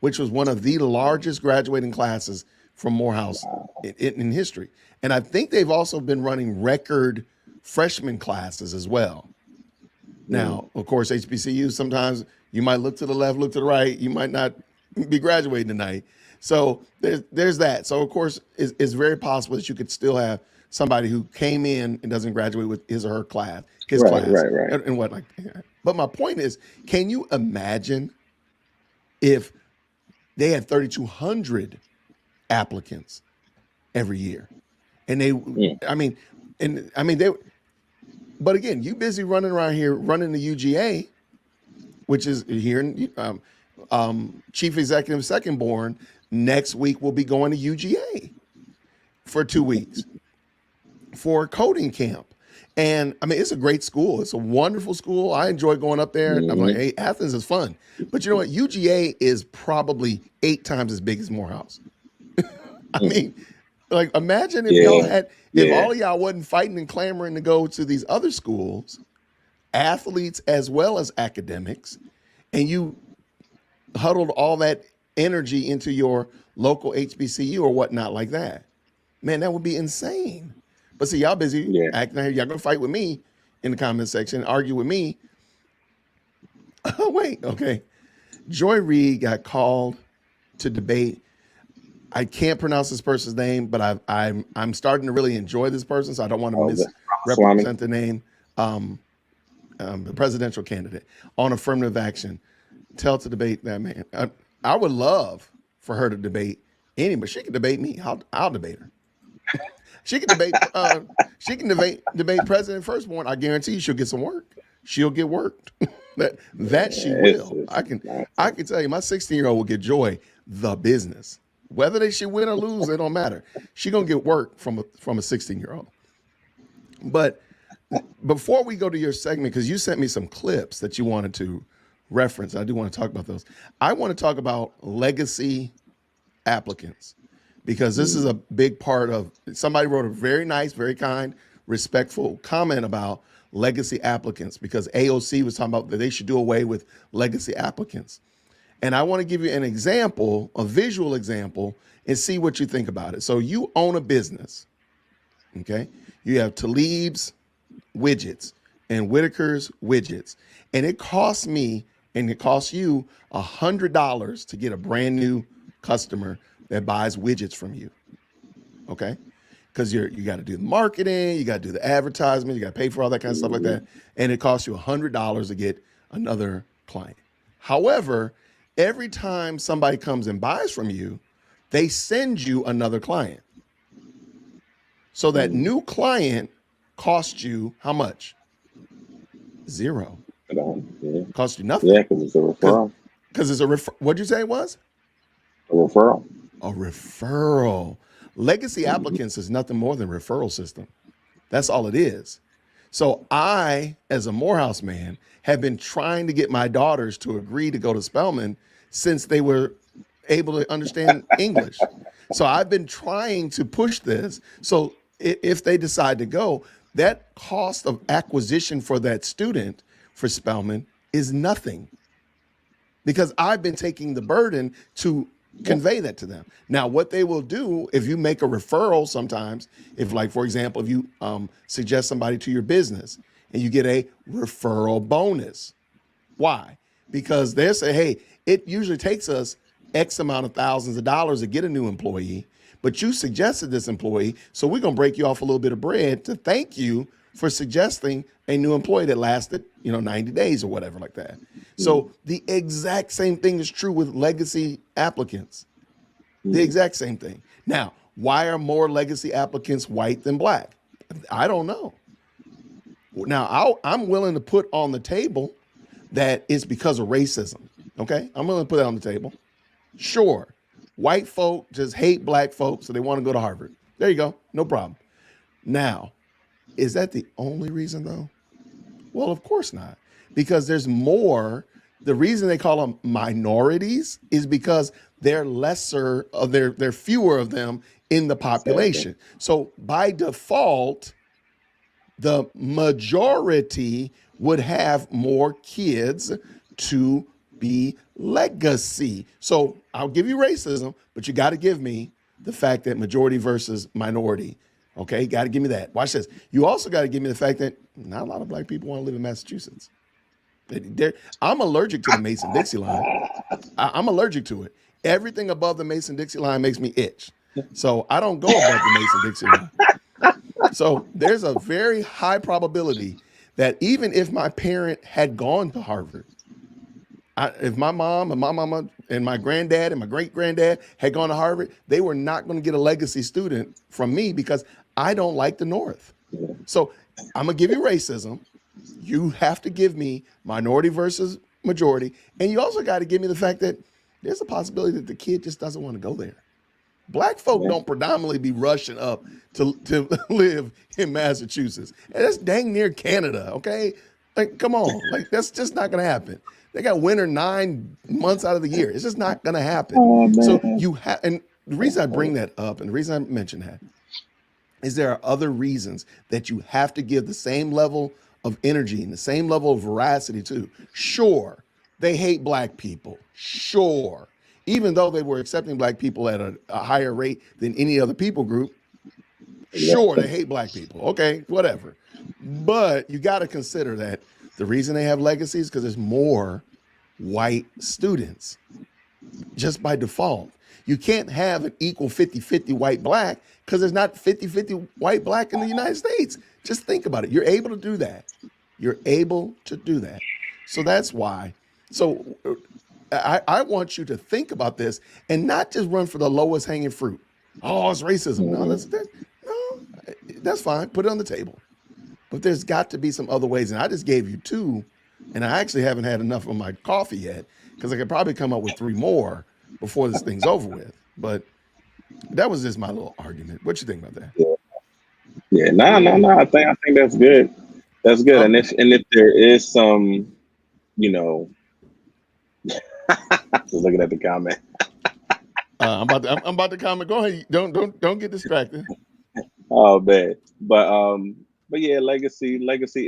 which was one of the largest graduating classes from Morehouse Wow. in history. And I think they've also been running record freshman classes as well. Mm, Now, of course, HBCU, sometimes you might look to the left, look to the right. You might not be graduating tonight. So there's that. So, of course, it's very possible that you could still have somebody who came in and doesn't graduate with his or her class, his right, class, right, right. and what like that. But my point is, can you imagine if they had 3,200 applicants every year? And Mm, they, but again, you busy running around here running the UGA, which is here in Chief Executive Second Born. Next week will be going to UGA for 2 weeks for a coding camp. And I mean, it's a great school. It's a wonderful school. I enjoy going up there. I'm like, hmm. hey, Athens is fun. But you know what? UGA is probably 8 times as big as Morehouse. I Mm. mean, like, imagine if y'all Yeah, had, if yeah. all of y'all wasn't fighting and clamoring to go to these other schools, athletes as well as academics, and you huddled all that energy into your local HBCU or whatnot like that. Man, that would be insane. But see, y'all busy Yeah. acting like y'all gonna fight with me in the comment section, argue with me. Oh, wait, okay. Joy Reid got called to debate. I can't pronounce this person's name, but I'm starting to really enjoy this person, so I don't want to Oh, the Swami. misrepresent the name. Um, the presidential candidate on affirmative action. Tell to debate that man. I would love for her to debate anybody. She can debate me. I'll debate her. She can debate. She can debate President Firstborn. I guarantee you, she'll get some work. She'll get worked. that she Yeah, it's will. it's I can nonsense. tell you, my 16-year-old will get Joy the business. Whether they should win or lose, it don't matter. She gonna get work from a 16-year-old. But before we go to your segment, because you sent me some clips that you wanted to reference, I do want to talk about those. I want to talk about legacy applicants, because this is a big part of, somebody wrote a very nice, very kind, respectful comment about legacy applicants, because AOC was talking about that they should do away with legacy applicants. And I want to give you an example, a visual example, and see what you think about it. So you own a business, okay? You have Talib's widgets and Whitaker's widgets, and it costs me and it costs you $100 to get a brand new customer that buys widgets from you, okay? Because you got to do the marketing, you got to do the advertisement, you got to pay for all that kind of stuff like that, and it costs you $100 to get another client. However, every time somebody comes and buys from you, they send you another client. So that new client costs you how much? Zero. Yeah. Costs you nothing. Yeah, because it's a referral. Because it's a what'd you say it was? A referral. A referral. Legacy applicants is nothing more than a referral system. That's all it is. So I, as a Morehouse man, have been trying to get my daughters to agree to go to Spelman since they were able to understand English. So I've been trying to push this. So if they decide to go, that cost of acquisition for that student for Spelman is nothing, because I've been taking the burden to convey that to them. Now, what they will do if you make a referral sometimes, if like, for example, if you suggest somebody to your business and you get a referral bonus. Why? Because they say, hey, it usually takes us X amount of thousands of dollars to get a new employee, but you suggested this employee, so we're going to break you off a little bit of bread to thank you for suggesting a new employee that lasted, 90 days or whatever like that. So the exact same thing is true with legacy applicants. The exact same thing. Now, why are more legacy applicants white than black? I don't know. Now, I'm willing to put on the table that it's because of racism. Okay, I'm willing to put that on the table. Sure, white folk just hate black folks, so they want to go to Harvard. There you go, no problem. Now, is that the only reason though? Well, of course not, because there's more. The reason they call them minorities is because they're lesser of there are fewer of them in the population. So by default, the majority would have more kids to be legacy. So I'll give you racism, but you got to give me the fact that majority versus minority. Okay, got to give me that. Watch this. You also got to give me the fact that not a lot of black people want to live in Massachusetts. I'm allergic to the Mason-Dixie line. I'm allergic to it. Everything above the Mason-Dixie line makes me itch. So I don't go above the Mason-Dixie line. So there's a very high probability that even if my parent had gone to Harvard, if my mom and my mama and my granddad and my great-granddad had gone to Harvard, they were not going to get a legacy student from me because I don't like the North. So I'm going to give you racism. You have to give me minority versus majority. And you also got to give me the fact that there's a possibility that the kid just doesn't want to go there. Black folk don't predominantly be rushing up to live in Massachusetts. And that's dang near Canada, okay? Like, come on. Like, that's just not going to happen. They got winter 9 months out of the year. It's just not going to happen. So you have, and the reason I bring that up and the reason I mention that is there are other reasons that you have to give the same level of energy and the same level of veracity to. Sure, they hate black people. Sure. Even though they were accepting black people at a higher rate than any other people group, sure, they hate black people. Okay, whatever. But you got to consider that the reason they have legacies is because there's more white students just by default. You can't have an equal 50-50 white black because there's not 50-50 white black in the United States. Just think about it. You're able to do that. You're able to do that. So that's why. So I want you to think about this and not just run for the lowest hanging fruit. Oh, it's racism. No, that's fine. Put it on the table. But there's got to be some other ways. And I just gave you 2, and I actually haven't had enough of my coffee yet because I could probably come up with 3 more before this thing's over with. But That was just my little argument. What you think about that? Yeah, yeah. No, no, no. I think that's good. That's good. Um, And if there is some, you know, just looking at the comment. I'm about to comment. Go ahead. Don't get distracted. Oh man, but yeah, legacy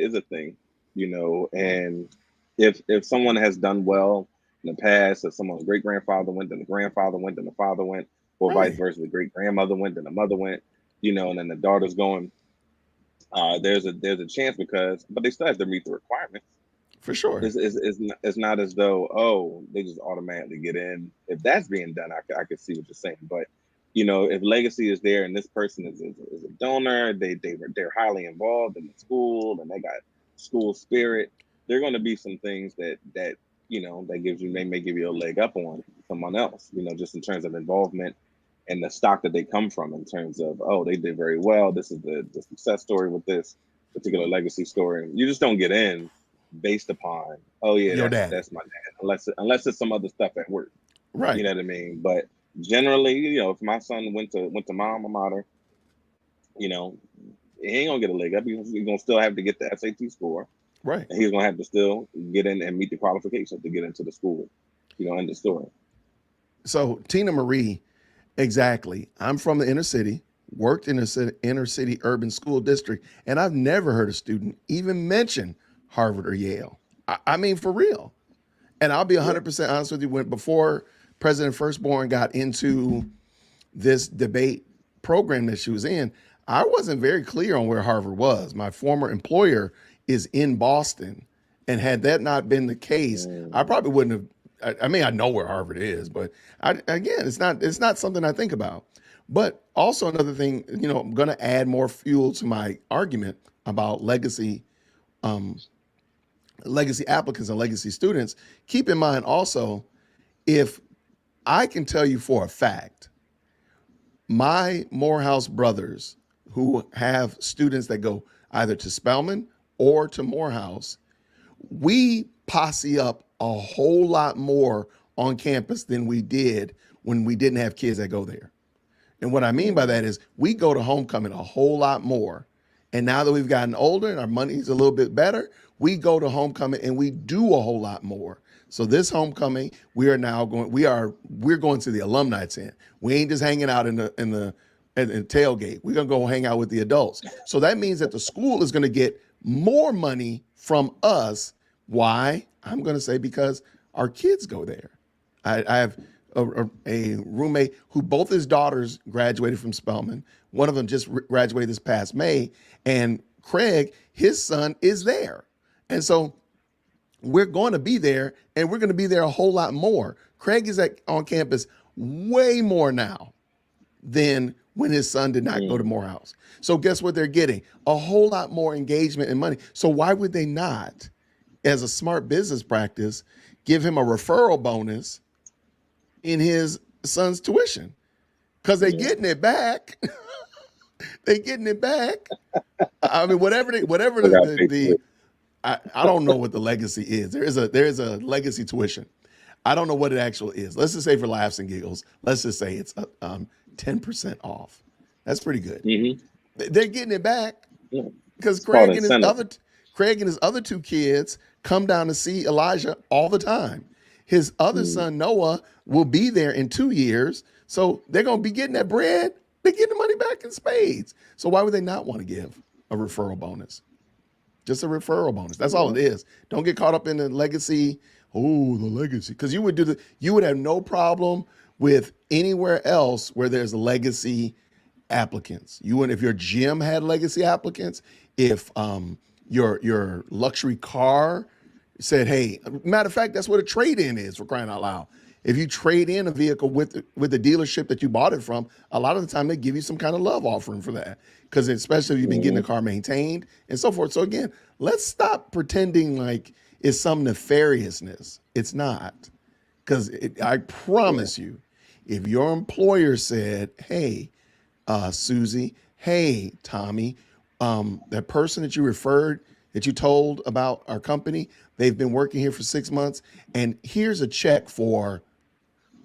is a thing, and if someone has done well in the past, if someone's great grandfather went, then the grandfather went, then the father went, or vice Right. versa, the great grandmother went, then the mother went, and then the daughter's going. There's a chance but they still have to meet the requirements. For sure. It's not as though, oh, they just automatically get in. If that's being done, I could see what you're saying. But if legacy is there and this person is a donor, they're highly involved in the school and they got school spirit. There are going to be some things that gives you may give you a leg up on someone else. Just in terms of involvement and the stock that they come from, in terms of, oh, they did very well. This is the success story with this particular legacy story. You just don't get in based upon, oh yeah, Your that's daddy. my dad, unless it's some other stuff at work. You Right. know what I mean? But generally, if my son went to my alma mater, you know, he ain't gonna get a leg up. He's gonna still have to get the SAT score, Right. and he's gonna have to still get in and meet the qualifications to get into the school. End the story. So Tina Marie, exactly. I'm from the inner city, worked in the inner city urban school district, and I've never heard a student even mention Harvard or Yale. I mean, for real. And I'll be Yeah. 100% honest with you. When before President Firstborn got into this debate program that she was in, I wasn't very clear on where Harvard was. My former employer is in Boston, and had that not been the case, I Mm, probably wouldn't have. I mean, I know where Harvard is, but again, it's not something I think about. But also another thing, I'm going to add more fuel to my argument about um, legacy applicants and legacy students. Keep in mind also, if I can tell you for a fact, my Morehouse brothers who have students that go either to Spelman or to Morehouse, we posse up a whole lot more on campus than we did when we didn't have kids that go there. And what I mean by mm, that is we go to homecoming a whole lot more. And now that we've gotten older and our money's a little bit better, we go to homecoming and we do a whole lot more. So this homecoming, we're going to the alumni tent. We ain't just hanging out in the tailgate. We're gonna go hang out with the adults. So that means that the school is gonna get more money from us. Why? I'm gonna say because our kids go there. I have a roommate who both his daughters graduated from Spelman. One of them just graduated this past May, and Craig, his son, is there. And so we're going to be there, and we're going to be there a whole lot more. Craig is on campus way more now than when his son did not go to mm. Morehouse. So guess what they're getting? A whole lot more engagement and money. So why would they not, as a smart business practice, give him a referral bonus in his son's tuition? Because they're Yeah. getting it back. They're getting it back. I mean, whatever I the, got the, paid for the it. I don't know what the legacy is. There is a legacy tuition. I don't know what it actually is. Let's just say for laughs and giggles, let's just say it's 10% off. That's pretty good. Hmm. They're getting it back Yeah. because It's called incentive. Craig and his other two kids come down to see Elijah all the time. His other Mm, son Noah will be there in 2 years, so they're gonna be getting that bread. They're getting the money back in spades. So why would they not want to give a referral bonus? Just a referral bonus. That's all yeah. it is. Don't get caught up in the legacy. Oh, the legacy. Because you would have no problem with anywhere else where there's legacy applicants. You would, if your gym had legacy applicants, if your luxury car said, hey, matter of fact, that's what a trade-in is, for crying out loud. If you trade in a vehicle with the dealership that you bought it from, a lot of the time they give you some kind of love offering for that. Because especially if you've been getting the Hmm. car maintained and so forth. So again, let's stop pretending like it's some nefariousness. It's not. Because I Yeah. promise you, if your employer said, hey, Susie, hey, Tommy, that person that you referred, that you told about our company, they've been working here for 6 months, and here's a check for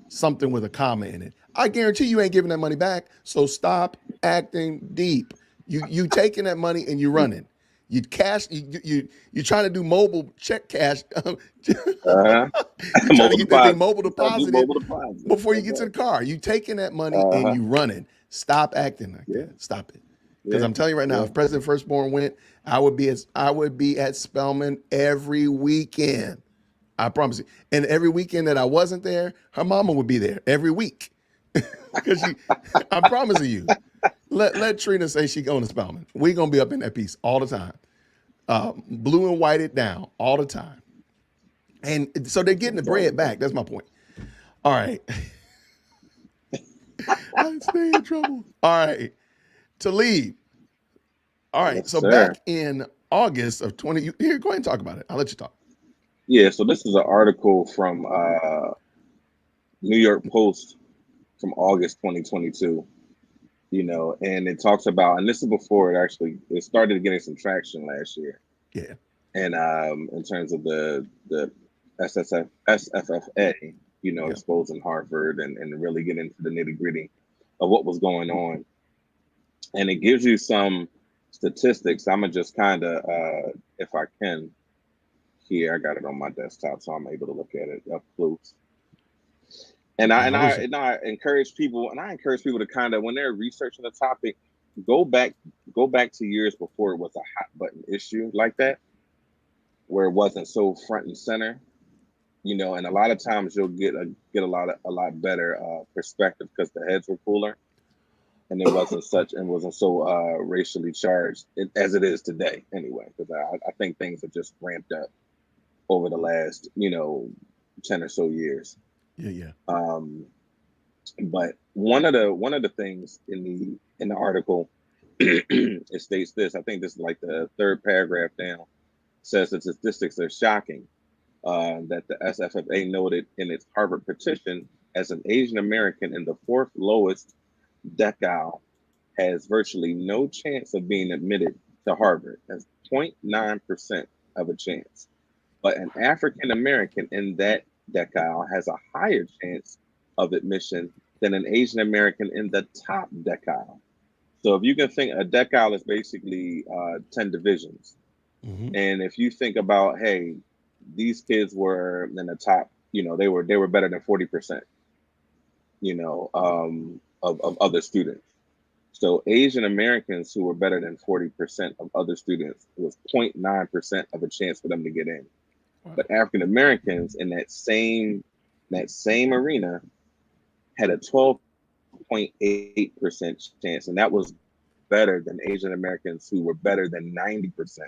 something with a comma in it. I guarantee you ain't giving that money back. So stop acting deep. You taking that money and you running. You cash. You trying to do mobile check cash. Uh-huh. You trying to Mobile get that thing deposit. mobile You trying to do deposited mobile deposit. before you That's get to the right. car. You taking that money and Uh-huh. you running. Stop acting like Yeah. that. Stop it. Because Yeah. I'm telling you right now, Yeah. if President Firstborn went, I would be at Spelman every weekend. I promise you. And every weekend that I wasn't there, her mama would be there every week. Because she, I'm promising you. Let Trina say she going to Spelman. We gonna be up in that piece all the time. Blue and white it down all the time. And so they're getting the That's all bread we back. do. That's my point. All right. I stay in trouble. All right. To leave. All right. Yes, So sir. back in August of 20, here, go ahead and talk about it. I'll let you talk. Yeah, so this is an article from New York Post from August 2022, and it talks about, and this is before it started getting some traction last year. Yeah. And in terms of the SFFA, Yeah. exposing Harvard and really getting into the nitty-gritty of what was going on. And it gives you some statistics. I'm gonna just kind of, if I can, here I got it on my desktop, so I'm able to look at it up close. And I and I I wish. and I encourage people, to kind of, when they're researching the topic, go back go back to years before it was a hot button issue like that, where it wasn't so front and center. And a lot of times you'll get a lot better perspective because the heads were cooler, and it wasn't so racially charged as it is today anyway. Because I think things have just ramped up over the last 10 or so years. Yeah. Yeah. Um, but one of the things in the article, it states this. I think this is like the third paragraph down. Says the statistics are shocking. That the SFFA noted in its Harvard petition as an Asian American in the fourth lowest decile has virtually no chance of being admitted to Harvard. That's 0.9% of a chance. But an African American in that decile has a higher chance of admission than an Asian American in the top decile. So if you can think, a decile is basically 10 divisions. Mm-hmm. And if you think about, hey, these kids were in the top, they were better than 40%, of other students. So Asian Americans who were better than 40% of other students, it was 0.9% of a chance for them to get in. Wow. But African Americans in that same arena had a 12.8% chance, and that was better than Asian Americans who were better than 90%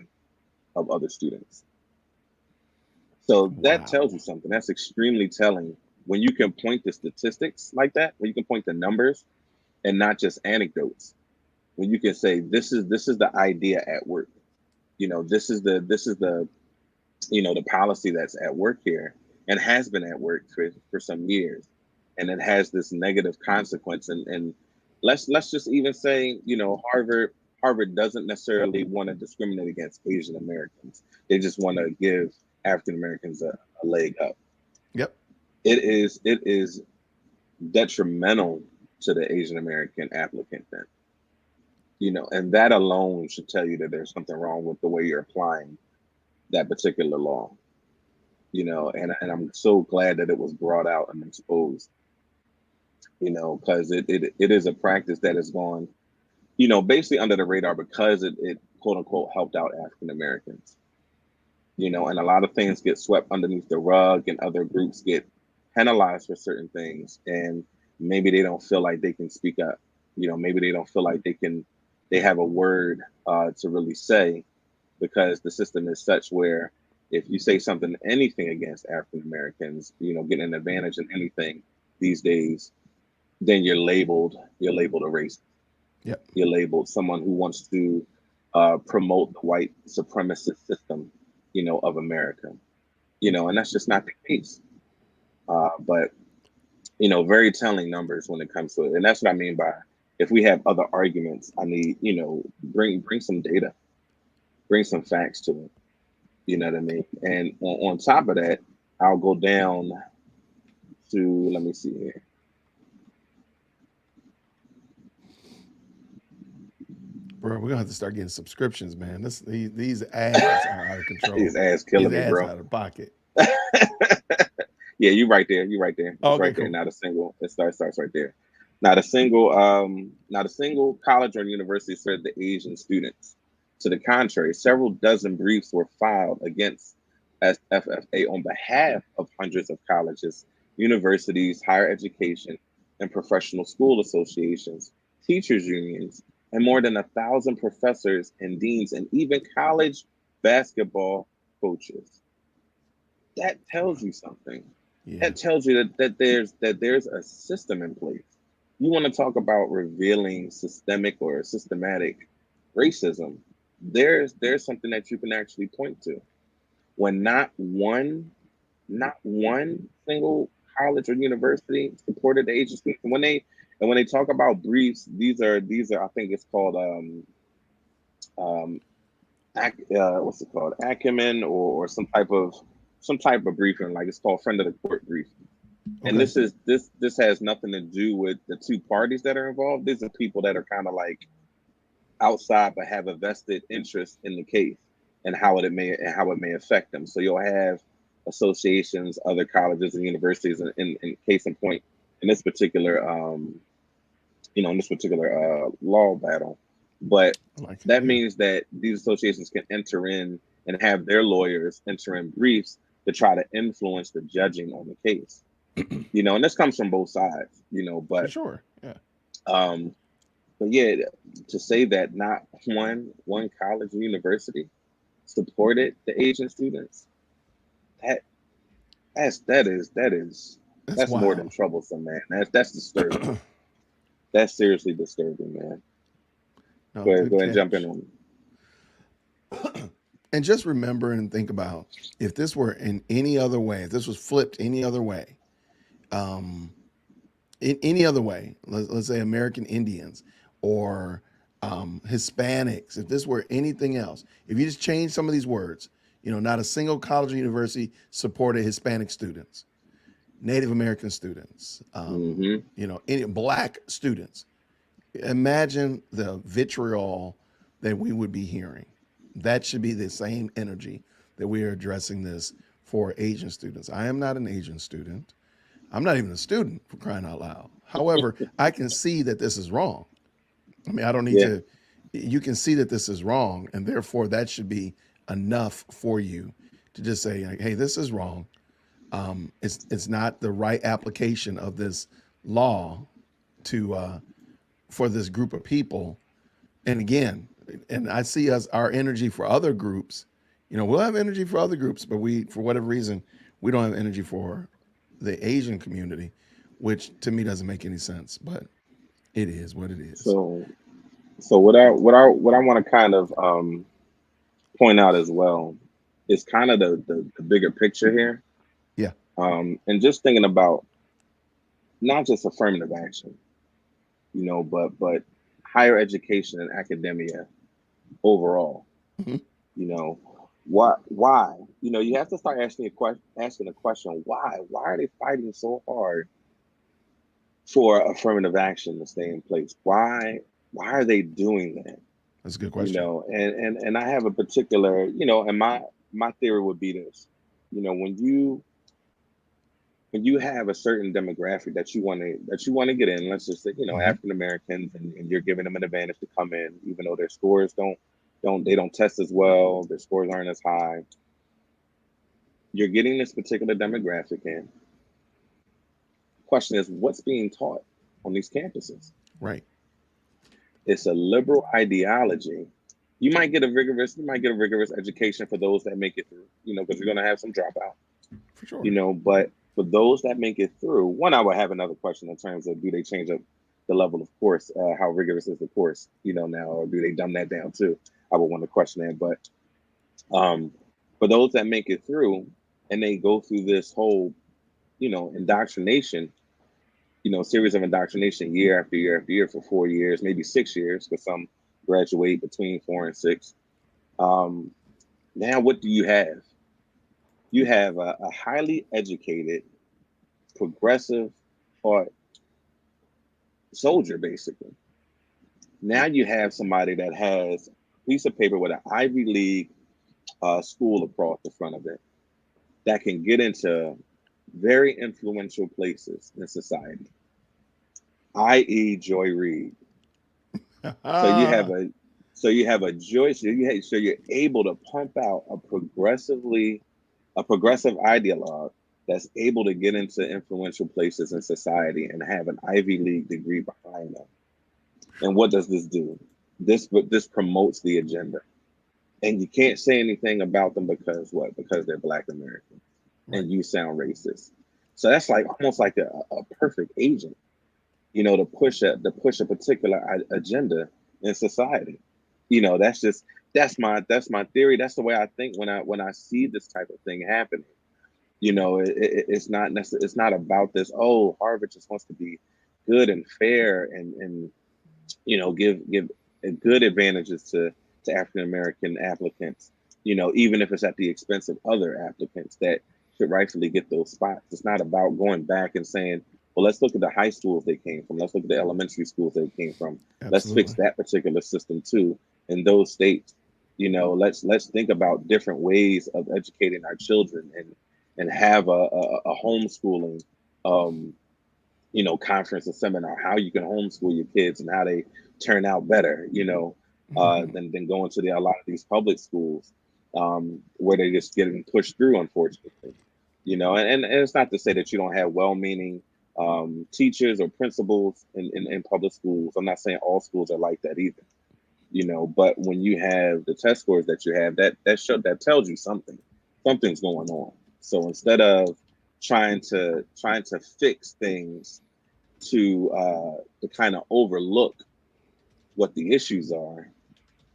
of other students. So that tells you Wow. something. That's extremely telling when you can point to statistics like that, when you can point to numbers and not just anecdotes. When you can say this is the idea at work. This is the policy that's at work here and has been at work for some years, and it has this negative consequence. And let's just even say, Harvard doesn't necessarily want to discriminate against Asian Americans. They just want to give African Americans a leg up. Yep. It is detrimental to the Asian American applicant then. And that alone should tell you that there's something wrong with the way you're applying that particular law. And I'm so glad that it was brought out and exposed, because it is a practice that has gone, basically under the radar because it quote unquote helped out African Americans. And a lot of things get swept underneath the rug, and other groups get penalized for certain things, and maybe they don't feel like they can speak up. Maybe they don't feel like they have a word to really say, because the system is such where if you say something, anything against African Americans, getting an advantage in anything these days, then you're labeled a racist. Yep. You're labeled someone who wants to promote the white supremacist system, of America. And that's just not the case. But very telling numbers when it comes to it, and that's what I mean by, if we have other arguments, I need, bring some data, bring some facts to it. You know what I mean? And on top of that, I'll go down to, let me see here. Bro, we're gonna have to start getting subscriptions, man. These ads are out of His control. ass These killing me, ads bro. out of pocket. Yeah, you right there. You right there. Oh, It's okay, right there. cool. Not a single. It starts right there. Not a single college or university served the Asian students. To the contrary, several dozen briefs were filed against SFFA on behalf of hundreds of colleges, universities, higher education, and professional school associations, teachers unions, and more than 1,000 professors and deans, and even college basketball coaches. That tells you something. Yeah. That tells you that there's a system in place. You want to talk about revealing systemic or systematic racism? There's something that you can actually point to. When not one single college or university supported the agency. When they talk about briefs, these are I think it's called um what's it called, acumen, or some type of briefing, like it's called friend of the court briefing. And Okay. this has nothing to do with the two parties that are involved. These are people that are kind of like outside but have a vested interest in the case, and how it may affect them. So you'll have associations, other colleges and universities, in case in point, in this particular law battle. But I like it. that Yeah. means that these associations can enter in and have their lawyers enter in briefs to try to influence the judging on the case. And this comes from both sides. For But sure. Yeah. um, but yeah, to say that not one college or university supported the Asian students, that That's that's more than wild. troublesome, man. That's disturbing. That's seriously disturbing, man. No, Go ahead good and jump in catch. on it. And just remember and think about, if this were in any other way, if this was flipped any other way, um, in any other way, let's say American Indians or Hispanics, if this were anything else, if you just change some of these words, not a single college or university supported Hispanic students, Native American students, Hmm. any black students. Imagine the vitriol that we would be hearing. That should be the same energy that we are addressing this for Asian students. I am not an Asian student. I'm not even a student, for crying out loud. However, I can see that this is wrong. I mean, I don't need Yeah. to, you can see that this is wrong. And therefore, that should be enough for you to just say, like, hey, this is wrong. It's not the right application of this law to for this group of people. And again, and I see us our energy for other groups. We'll have energy for other groups, but we, for whatever reason, we don't have energy for the Asian community, which to me doesn't make any sense. But it is what it is. So what I want to kind of point out as well is kind of the bigger picture here. Yeah. And just thinking about not just affirmative action, but higher education and academia overall. Hmm. You know, why? You have to start asking the question, why? Why are they fighting so hard for affirmative action to stay in place? Why are they doing that? That's a good question. And I have a particular, and my theory would be this. When you have a certain demographic that you want to get in, let's just say, Hmm. African Americans, and you're giving them an advantage to come in, even though their scores don't test as well, their scores aren't as high. You're getting this particular demographic in. Question is, what's being taught on these campuses? Right. It's a liberal ideology. You might get a rigorous education for those that make it through, because you're going to have some dropout, For sure. but for those that make it through, one, I would have another question in terms of, do they change up the level of course? How rigorous is the course, now, or do they dumb that down too? I would want to question that. But um, for those that make it through and they go through this whole, indoctrination, series of indoctrination year after year after year for 4 years, maybe 6 years, because some graduate between 4 and 6. Um, Now, what do you have? You have a highly educated, progressive or soldier, basically. Now you have somebody that has a piece of paper with an Ivy League school across the front of it that can get into very influential places in society, i.e., Joy Reid. So you have Ah, a Joy. So you're able to pump out a progressive ideologue that's able to get into influential places in society and have an Ivy League degree behind them. And what does this do? This promotes the agenda. And you can't say anything about them because what? Because they're Black Americans right. and you sound racist. So that's like almost like a perfect agent, to push a particular agenda in society. That's just that's my theory. That's the way I think when I see this type of thing happening. It's not about this. Oh, Harvard just wants to be good and fair and give good advantages to African American applicants. Even if it's at the expense of other applicants that should rightfully get those spots. It's not about going back and saying, well, let's look at the high schools they came from. Let's look at the elementary schools they came from. Let's fix Absolutely. that particular system too in those states. Let's think about different ways of educating our children and have a homeschooling um, conference or seminar, how you can homeschool your kids and how they turn out better, Hmm. than going to a lot of these public schools, where they just getting pushed through, unfortunately. And it's not to say that you don't have well-meaning teachers or principals in public schools. I'm not saying all schools are like that either. But when you have the test scores that you have, that tells you something's going on. So instead of trying to fix things to kind of overlook what the issues are,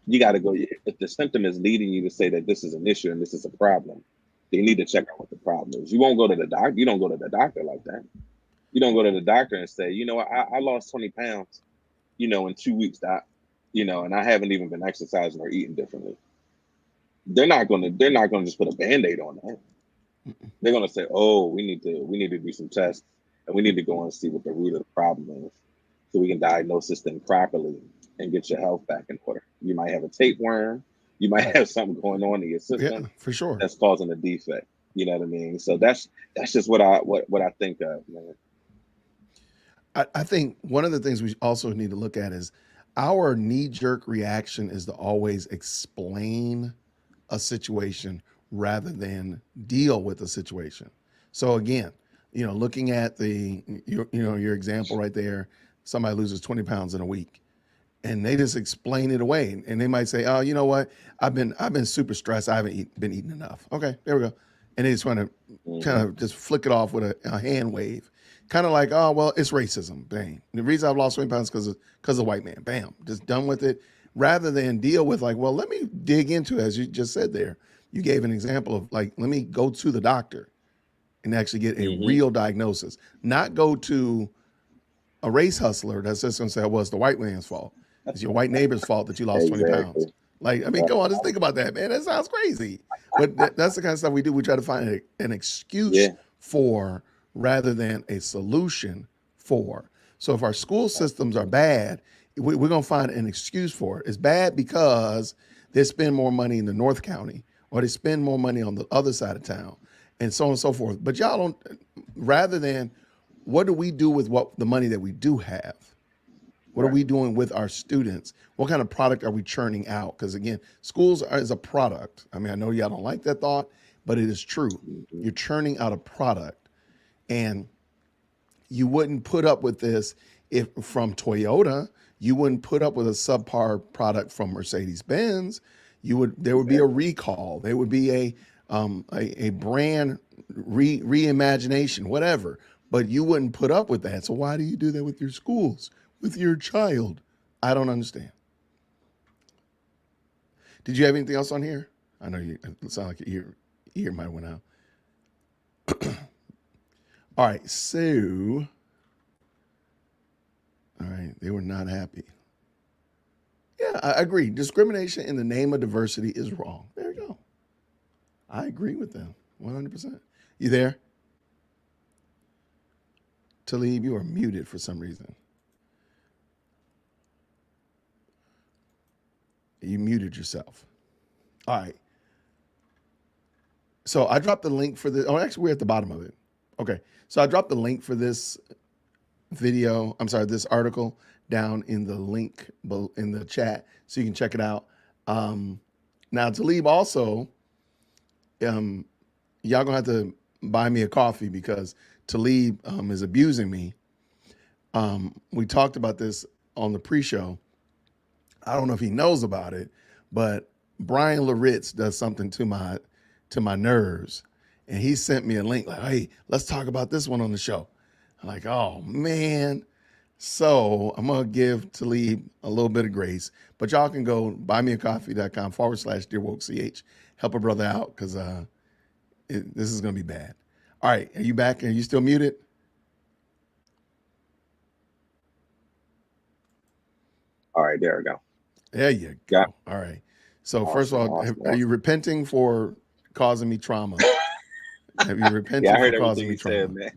you got to go. If the symptom is leading you to say that this is an issue and this is a problem, they need to check out what the problem is. You won't go to the doctor. You don't go to the doctor like that. You don't go to the doctor and say, I lost 20 pounds, in 2 weeks, doc, and I haven't even been exercising or eating differently. They're not gonna just put a band-aid on that. They're gonna say, oh, we need to do some tests and we need to go and see what the root of the problem is so we can diagnose this thing properly and get your health back in order. You might have a tapeworm, you might have something going on in your Yeah, system for sure. that's causing a defect. You know what I mean? So that's just what I think of, man. I think one of the things we also need to look at is our knee jerk reaction is to always explain a situation rather than deal with a situation. So again, looking at your example right there, somebody loses 20 pounds in a week and they just explain it away and they might say, oh, you know what, I've been super stressed, I haven't been eating enough. Okay, there we go. And they just want to kind Hmm. of just flick it off with a hand wave, kind of like, oh well, it's racism. Bang. The reason I've lost 20 pounds because of white man. Bam, just done with it, rather than deal with like, well, let me dig into it, as you just said there. You gave an example of like, let me go to the doctor and actually get a Hmm. real diagnosis, not go to a race hustler that's just going to say, well, it's the white man's fault. It's your white neighbor's fault that you lost 20 pounds. Exactly. Like, I mean, Right. come on, just think about that, man. That sounds crazy. But that's the kind of stuff we do. We try to find an excuse Yeah. for rather than a solution for. So if our school systems are bad, we're going to find an excuse for it. It's bad because they spend more money in the North County or they spend more money on the other side of town and so on and so forth. But y'all don't, rather than what do we do with what the money that we do have? What are Right. we doing with our students? What kind of product are we churning out? Because again, schools is a product. I mean, I know y'all don't like that thought, but it is true. Hmm. You're churning out a product, and you wouldn't put up with this if from Toyota. You wouldn't put up with a subpar product from Mercedes Benz. There would be a Exactly. recall. There would be a brand reimagination, whatever. But you wouldn't put up with that. So why do you do that with your schools, with your child? I don't understand. Did you have anything else on here? I know you it sound like your ear might have went out. All right, so all right, they were not happy. Yeah, I agree. Discrimination in the name of diversity is wrong. There you go. I agree with them 100%. You there? Talib, you are muted for some reason. You muted yourself. All right. So I dropped the link for this. Oh, actually, we're at the bottom of it. Okay. So I dropped the link for this video. I'm sorry, this article down in the link in the chat so you can check it out. Now, Talib also, y'all gonna have to buy me a coffee because Talib is abusing me. We talked about this on the pre-show. I don't know if he knows about it, but Brian Laritz does something to my nerves, and he sent me a link like, "Hey, let's talk about this one on the show." I'm like, "Oh man." So I'm gonna give Talib a little bit of grace, but y'all can go buymeacoffee.com/dearwokech. Help a brother out because this is gonna be bad. All right, are you back? Are you still muted? All right, there we go. There you Got go. All right. So first of awesome, all, awesome, are you awesome. repenting for causing me trauma? Have you Yeah, I repented for heard causing everything me you said, trauma? man.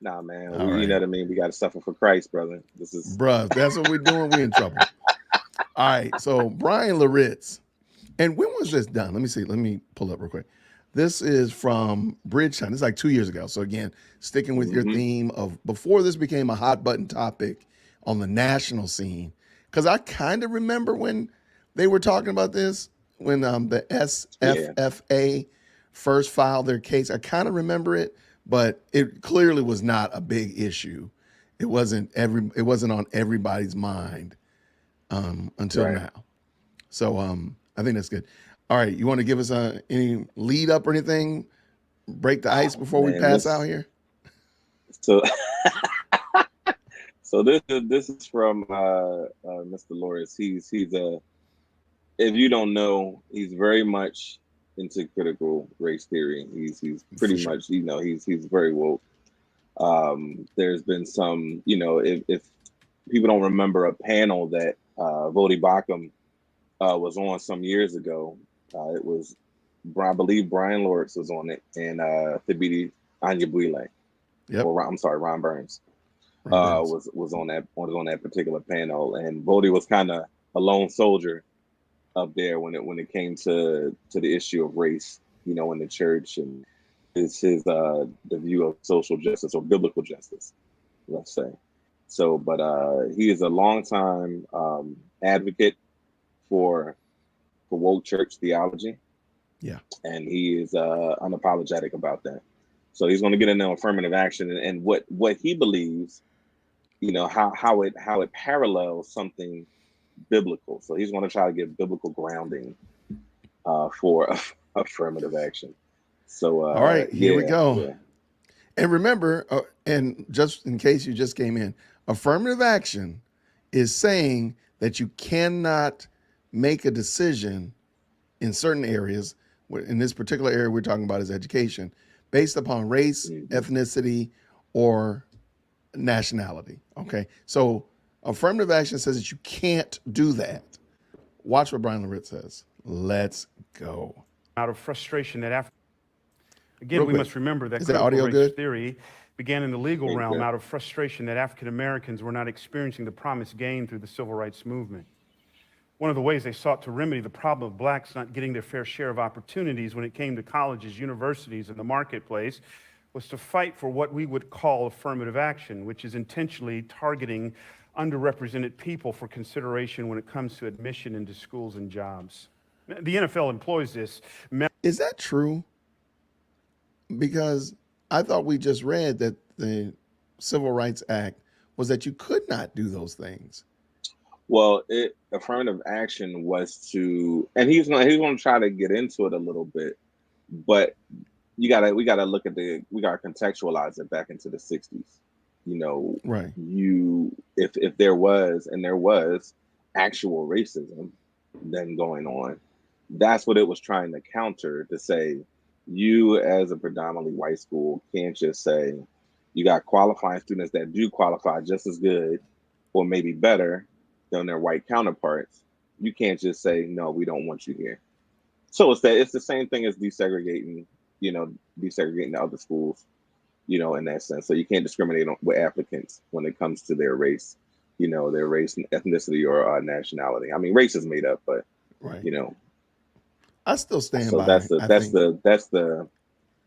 Nah, man, All you know right, what I mean. We got to suffer for Christ, brother. This is bruh. If that's what we're doing, we in trouble. All right. So Brian Laritz, and when was this done? Let me see. Let me pull up real quick. This is from Bridgetown. This is like 2 years ago. So again, sticking with your hmm theme of before this became a hot button topic on the national scene, because I kind of remember when they were talking about this when the yeah, SFFA first filed their case. I kind of remember it, but it clearly was not a big issue. It wasn't on everybody's mind until right. now. So I think that's good. All right, you want to give us any lead up or anything? Break the ice Oh before we man, pass out this here. so so this is from Mr. Loris. He's a if you don't know, he's very much into critical race theory. He's pretty For sure. much he's very woke. There's been some if people don't remember a panel that Vodi Bakum was on some years ago. It was I believe Brian Lawrence was on it and Thabiti Anyabwile, Yep. or I'm sorry, Ron Burns Ron Burns. was on that particular panel, and Vodi was kind of a lone soldier up there when it came to the issue of race, in the church and his the view of social justice or biblical justice, let's say. So, but he is a longtime advocate for woke church theology, Yeah. and he is unapologetic about that. So he's going to get into affirmative action and what he believes, how it parallels something biblical. So he's going to try to get biblical grounding for affirmative action. So All right, here we yeah, go. yeah, And remember, and just in case you just came in, affirmative action is saying that you cannot make a decision in certain areas. In this particular area we're talking about is education, based upon race, hmm ethnicity, or nationality. Okay, so affirmative action says that you can't do that. Watch what Brian Laritz says. Let's go. Out of frustration that after, again, Real we quick. must remember that Is that critical audio race good? theory began in the legal very realm good. out of frustration that African Americans were not experiencing the promise gained through the civil rights movement. One of the ways they sought to remedy the problem of blacks not getting their fair share of opportunities when it came to colleges, universities, and the marketplace was to fight for what we would call affirmative action, which is intentionally targeting underrepresented people for consideration when it comes to admission into schools and jobs. The NFL employs this. Is that true? Because I thought we just read that the Civil Rights Act was that you could not do those things. Well, affirmative action was to, and he's gonna try to get into it a little bit, but we gotta look at we gotta contextualize it back into the '60s. You know, Right. if there was actual racism then going on, that's what it was trying to counter to say, you as a predominantly white school can't just say you got qualifying students that do qualify just as good or maybe better than their white counterparts. You can't just say no, we don't want you here. So it's the same thing as desegregating, desegregating the other schools. in that sense. So you can't discriminate with applicants when it comes to their race, their race, ethnicity, or nationality. I mean, race is made up, but Right. you know, I still stand so by. I think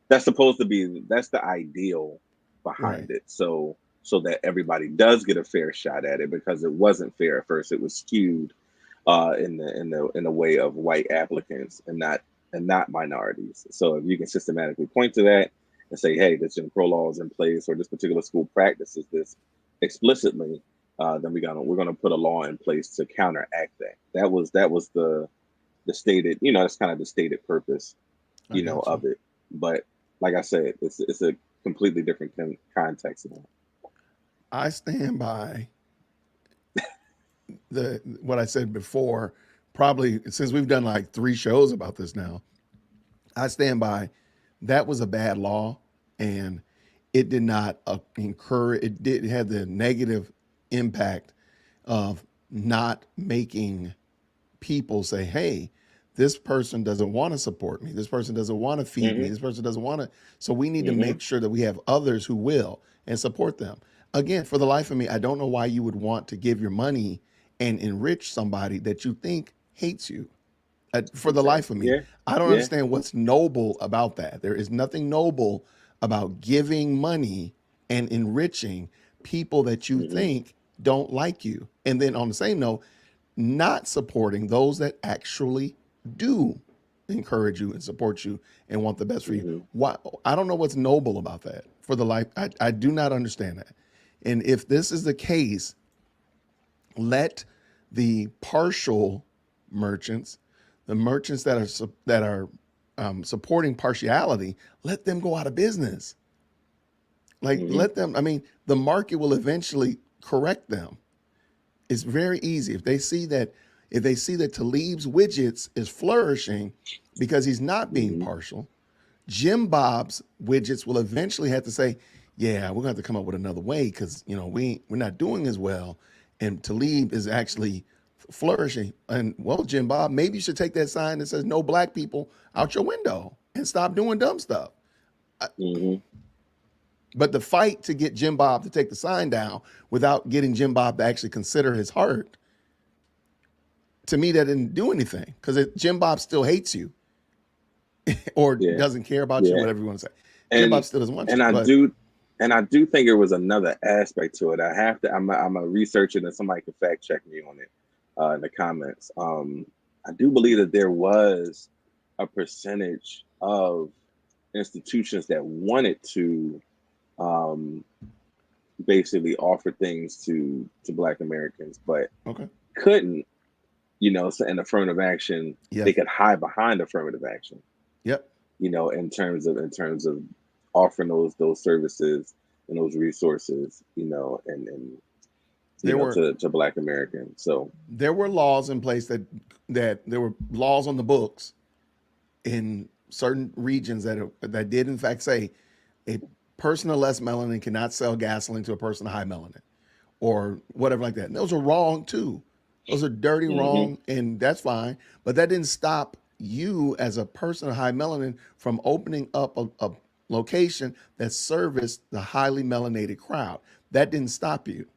that's supposed to be, that's the ideal right. behind it. So that everybody does get a fair shot at it, because it wasn't fair at first. It was skewed in the way of white applicants, and not minorities. So if you can systematically point to that and say, hey, this Jim Crow law is in place, or this particular school practices this explicitly, then we're gonna put a law in place to counteract that. That was the stated, that's kind of the stated purpose, I got you. of it. But like I said, it's a completely different context now. I stand by what I said before. Probably since we've done like 3 shows about this now, I stand by that was a bad law, and it did not encourage. It had the negative impact of not making people say, hey, this person doesn't want to support me. This person doesn't want to feed me. Hmm. This person doesn't want to. So we need to Hmm. make sure that we have others who will and support them. Again, for the life of me, I don't know why you would want to give your money and enrich somebody that you think hates you. For the life Exactly. of me, Yeah. I don't Yeah. understand what's noble about that. There is nothing noble about giving money and enriching people that you Hmm. think don't like you. And then on the same note, not supporting those that actually do encourage you and support you and want the best for you. Hmm. Why? I don't know what's noble about that. For the life, I do not understand that. And if this is the case, let the partial merchants, the merchants that are supporting partiality, let them go out of business. Like Hmm. let them. I mean, the market will eventually correct them. It's very easy if they see that Talib's widgets is flourishing because he's not being Hmm. partial. Jim Bob's widgets will eventually have to say, "Yeah, we're going to have to come up with another way because we're not doing as well." And Talib is actually flourishing. And well, Jim Bob, maybe you should take that sign that says "No Black People" out your window and stop doing dumb stuff. Hmm. But the fight to get Jim Bob to take the sign down without getting Jim Bob to actually consider his heart, to me, that didn't do anything because Jim Bob still hates you or Yeah. doesn't care about you, Yeah. whatever you want to say. Jim Bob And still doesn't want you. and I But do and I do think there was another aspect to it. I'm a researcher, and somebody can fact check me on it in the comments. I do believe that there was a percentage of institutions that wanted to um, basically offer things to Black Americans, but okay. couldn't. So in affirmative action, they Yes. could hide behind affirmative action. Yep. In terms of offering those services and those resources, and There were to Black Americans. So there were laws in place that there were laws on the books in certain regions that did in fact say a person of less melanin cannot sell gasoline to a person of high melanin or whatever like that. And those are wrong too. Those are dirty hmm. wrong, and that's fine. But that didn't stop you as a person of high melanin from opening up a location that serviced the highly melanated crowd. That didn't stop you.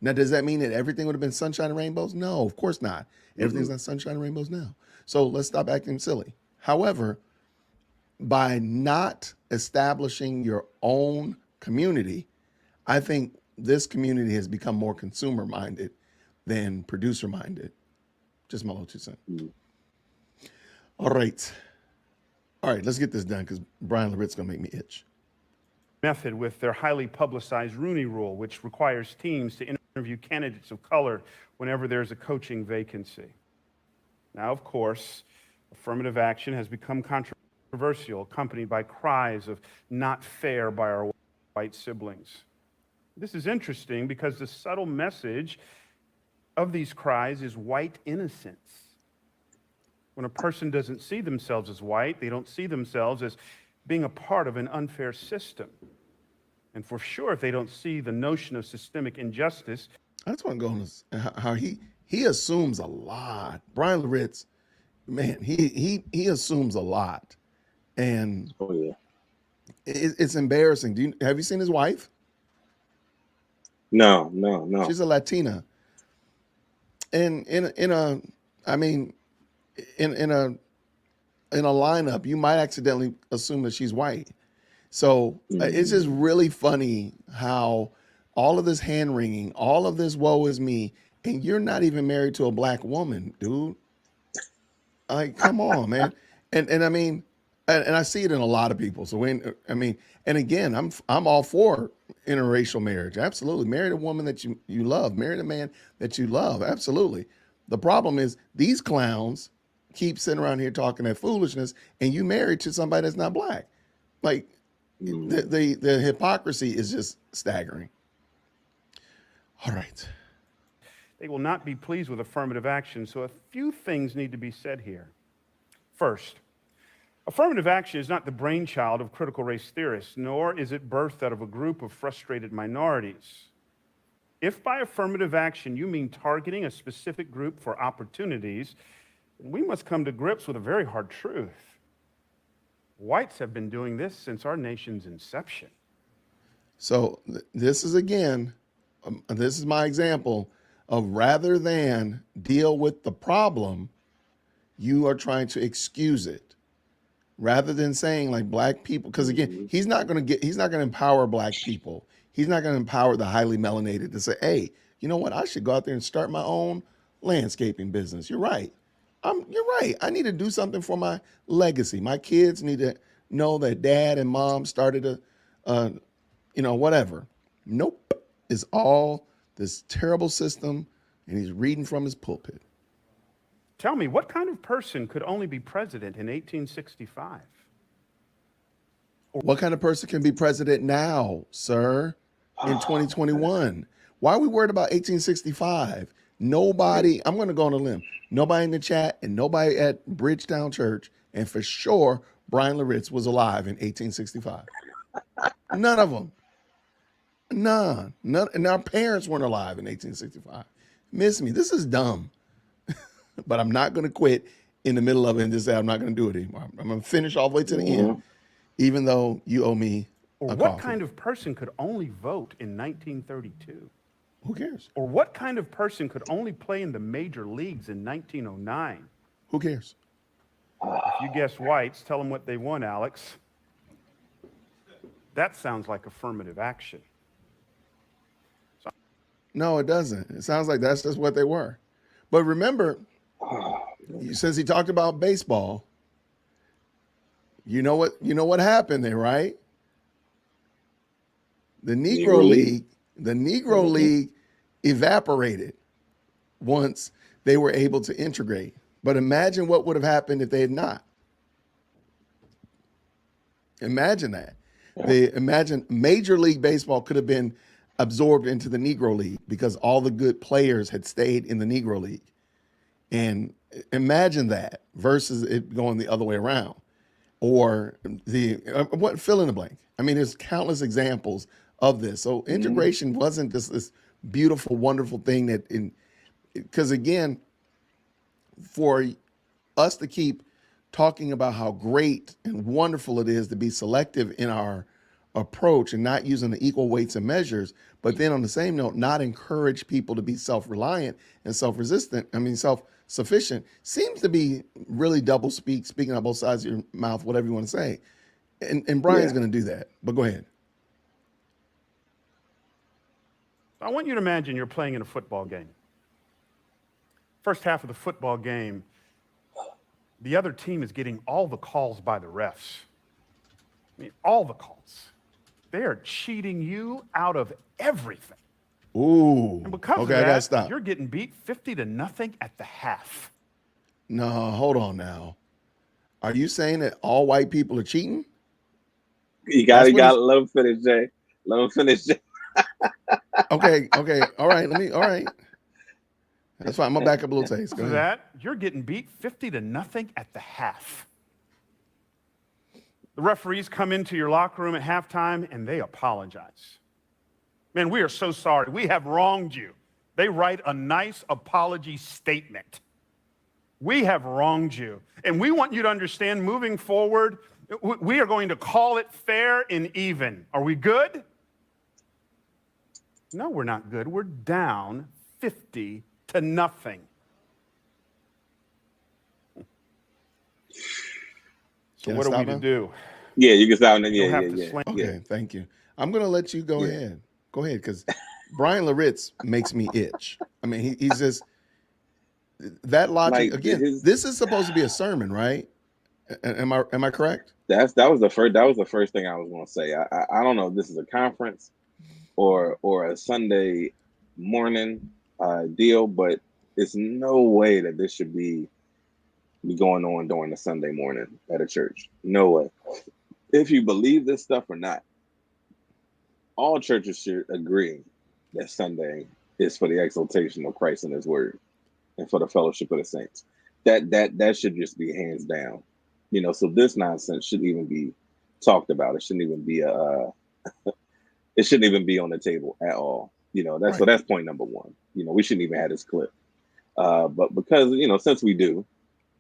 Now, does that mean that everything would have been sunshine and rainbows? No, of course not. Everything's Hmm. not sunshine and rainbows now. So let's stop acting silly. However, by not establishing your own community, I think this community has become more consumer minded than producer minded. Just my little 2 cents. Hmm. All right. All right, let's get this done because Brian Laritte's going to make me itch. Method with their highly publicized Rooney Rule, which requires teams to interview candidates of color whenever there's a coaching vacancy. Now, of course, affirmative action has become controversial, accompanied by cries of "not fair" by our white siblings. This is interesting because the subtle message of these cries is white innocence. When a person doesn't see themselves as white, they don't see themselves as being a part of an unfair system. And for sure, if they don't see the notion of systemic injustice, I just want to go on this, how he assumes a lot. Brian Laritz, man, he assumes a lot. And Oh yeah. It's embarrassing. Have you seen his wife? No, no, no. She's a Latina, and in a, I mean, in a lineup, you might accidentally assume that she's white. So it's just Mm. really funny how all of this hand wringing, all of this woe is me, and you're not even married to a black woman, dude. Like, come on, man. And I mean, and I see it in a lot of people. So when I mean, and again, I'm all for interracial marriage. Absolutely. Marry a woman that you love. Marry a man that you love. Absolutely. The problem is these clowns keep sitting around here talking that foolishness, and you married to somebody that's not black. Like Mm. the hypocrisy is just staggering. All right. They will not be pleased with affirmative action, so a few things need to be said here. First, affirmative action is not the brainchild of critical race theorists, nor is it birthed out of a group of frustrated minorities. If by affirmative action you mean targeting a specific group for opportunities, we must come to grips with a very hard truth. Whites have been doing this since our nation's inception. So this is again, this is my example of rather than deal with the problem, you are trying to excuse it. Rather than saying like black people, because again, Mhm. he's not going to empower black people. He's not going to empower the highly melanated to say, hey, you know what? I should go out there and start my own landscaping business. You're right. You're right. I need to do something for my legacy. My kids need to know that dad and mom started uh, whatever. Nope. It's all this terrible system, and he's reading from his pulpit. Tell me, what kind of person could only be president in 1865? What kind of person can be president now, sir, in 2021? Why are we worried about 1865? Nobody, I'm going to go on a limb. Nobody in the chat and nobody at Bridgetown Church, and for sure, Brian Laritz was alive in 1865. None of them. None. And our parents weren't alive in 1865. Miss me. This is dumb. But I'm not going to quit in the middle of it and just say I'm not going to do it anymore. I'm going to finish all the way to the end, even though you owe me Or a what coffee. kind of person could only vote in 1932? Who cares? Or what kind of person could only play in the major leagues in 1909? Who cares? If you guess whites, tell them what they want, Alex. That sounds like affirmative action. No, it doesn't. It sounds like that's just what they were. But remember, since he talked about baseball, you know what happened there, right? The Negro League evaporated once they were able to integrate. But imagine what would have happened if they had not. Imagine that. Imagine Major League Baseball could have been absorbed into the Negro League because all the good players had stayed in the Negro League. And imagine that versus it going the other way around. Or what fill in the blank. I mean, there's countless examples of this. So integration wasn't just this beautiful, wonderful thing because again, for us to keep talking about how great and wonderful it is to be selective in our approach and not using the equal weights and measures, but then on the same note, not encourage people to be self-reliant and self-sufficient, seems to be really double speaking out both sides of your mouth, whatever you want to say. And Brian's going to do that, but go ahead. I want you to imagine you're playing in a football game. First half of the football game, the other team is getting all the calls by the refs. I mean, all the calls. They are cheating you out of everything. Ooh. And because of I gotta that, stop. you're getting beat 50-0 at the half. No, hold on now. Are you saying that all white people are cheating? You gotta let him finish, Jay. Let him finish, Jay. Okay. All right. That's fine. I'm gonna back up a little taste. Go Because of ahead. that, you're getting beat 50-0 at the half. The referees come into your locker room at halftime and they apologize. Man, we are so sorry. We have wronged you. They write a nice apology statement. We have wronged you. And we want you to understand moving forward, We are going to call it fair and even. Are we good? No, we're not good. We're down 50 to nothing. So Can I what are we stop to now? do? Yeah, you can start. You'll Yeah, have yeah, to yeah, slam. yeah, Okay, thank you. I'm gonna let you go yeah. ahead. Go ahead, because Brian Laritz makes me itch. I mean, he's just that logic Like again. his This is supposed to be a sermon, right? Am I correct? that was the first thing I was going to say. I don't know if this is a conference or a Sunday morning deal, but it's no way that this should be going on during the Sunday morning at a church. No way. If you believe this stuff or not, all churches should agree that Sunday is for the exaltation of Christ and His Word, and for the fellowship of the saints. That should just be hands down. So this nonsense shouldn't even be talked about. It shouldn't even be it shouldn't even be on the table at all. So Right. that's point number one. We shouldn't even have this clip. But because since we do,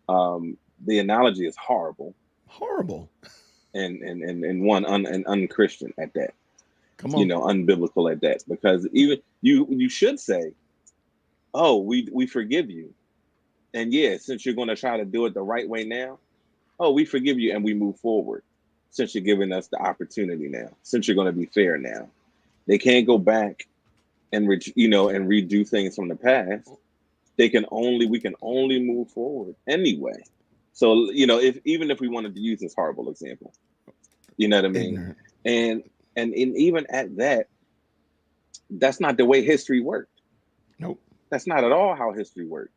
the analogy is horrible Horrible. and unchristian at that. Come on. Unbiblical at that. Because even you should say, oh, we forgive you. And yeah, since you're going to try to do it the right way now, oh, we forgive you and we move forward. Since you're giving us the opportunity now, since you're going to be fair now, they can't go back and and redo things from the past. We can only move forward anyway. So if even if we wanted to use this horrible example, you know what I mean, Ignorant. and even at that, that's not the way history worked. Nope. That's not at all how history worked.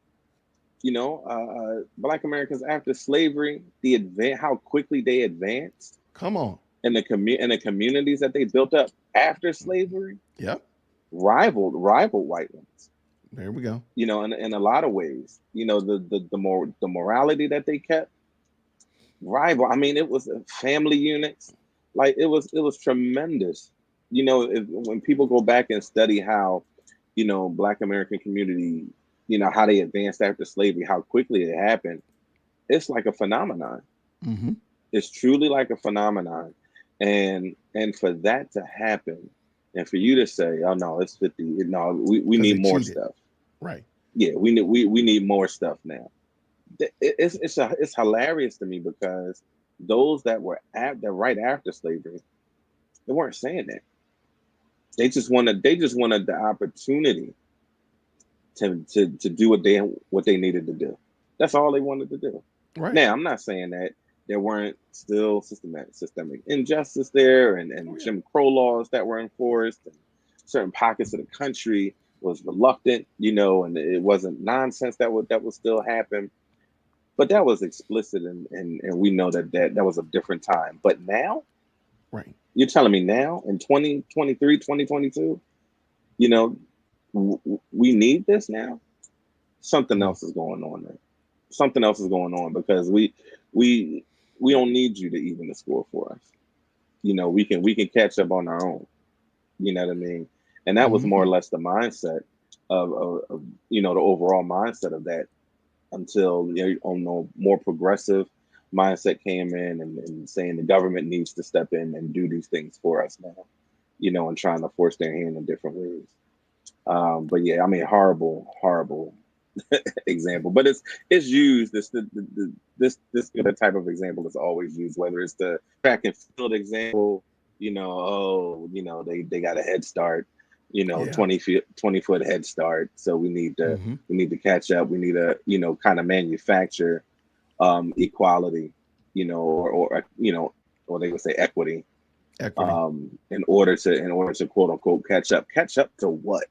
Black Americans after slavery, how quickly they advanced, Come on. and the communities that they built up after slavery Yep. rivaled white ones. There we go. In a lot of ways. The morality that they kept rival. I mean, it was family units. Like it was tremendous. When people go back and study how Black American community, how they advanced after slavery, how quickly it happened, it's like a phenomenon. Mm-hmm. It's truly like a phenomenon. And for that to happen, and for you to say, oh no, it's 50, no, we Because need they more cheated. stuff. Right. Yeah, we need more stuff now. It's hilarious to me because those that were right after slavery, they weren't saying that. They just wanted the opportunity to do what they needed to do. That's all they wanted to do. Right. Now, I'm not saying that there weren't still systemic injustice there and Jim Crow laws that were enforced, and certain pockets of the country was reluctant, and it wasn't nonsense that would still happen. But that was explicit, and we know that was a different time. But now, Right. you're telling me now in 2023, 2022, we need this now? Something else is going on there. Something else is going on because we don't need you to even the score for us. We can catch up on our own. You know what I mean? And that was more or less the mindset of the overall mindset of that, until more progressive mindset came in and saying the government needs to step in and do these things for us now, and trying to force their hand in different ways. But yeah, I mean, horrible example. But it's used. This type of example is always used, whether it's the track and field example. They got a head start. Yeah. 20-foot head start. So we need to catch up. We need to kind of manufacture equality, or they would say equity. Equity. In order to quote unquote catch up. Catch up to what?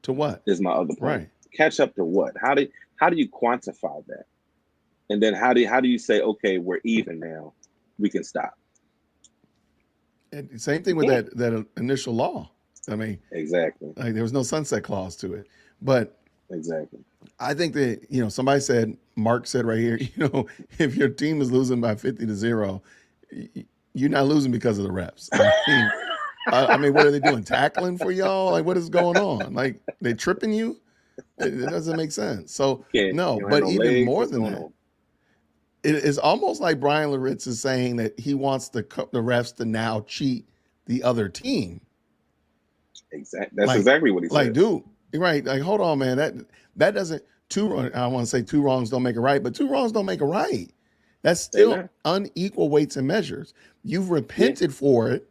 To what? Is my other point. Right. Catch up to what? How do you quantify that? And then how do you say, okay, we're even now, we can stop? And same thing with that initial law. I mean, exactly. Like there was no sunset clause to it. But exactly. I think that, somebody said, Mark said right here, if your team is losing by 50-0, you're not losing because of the refs. I mean, what are they doing? Tackling for y'all? Like, what is going on? Like, they tripping you? It doesn't make sense. So, no, but even more than that, it is almost like Brian Laritz is saying that he wants the refs to now cheat the other team. Exactly. That's Like, exactly what he said. dude, right? Like, hold on, man. That doesn't I want to say two wrongs don't make a right, but two wrongs don't make a right. That's still Amen. unequal weights and measures. You've Yeah. repented for it,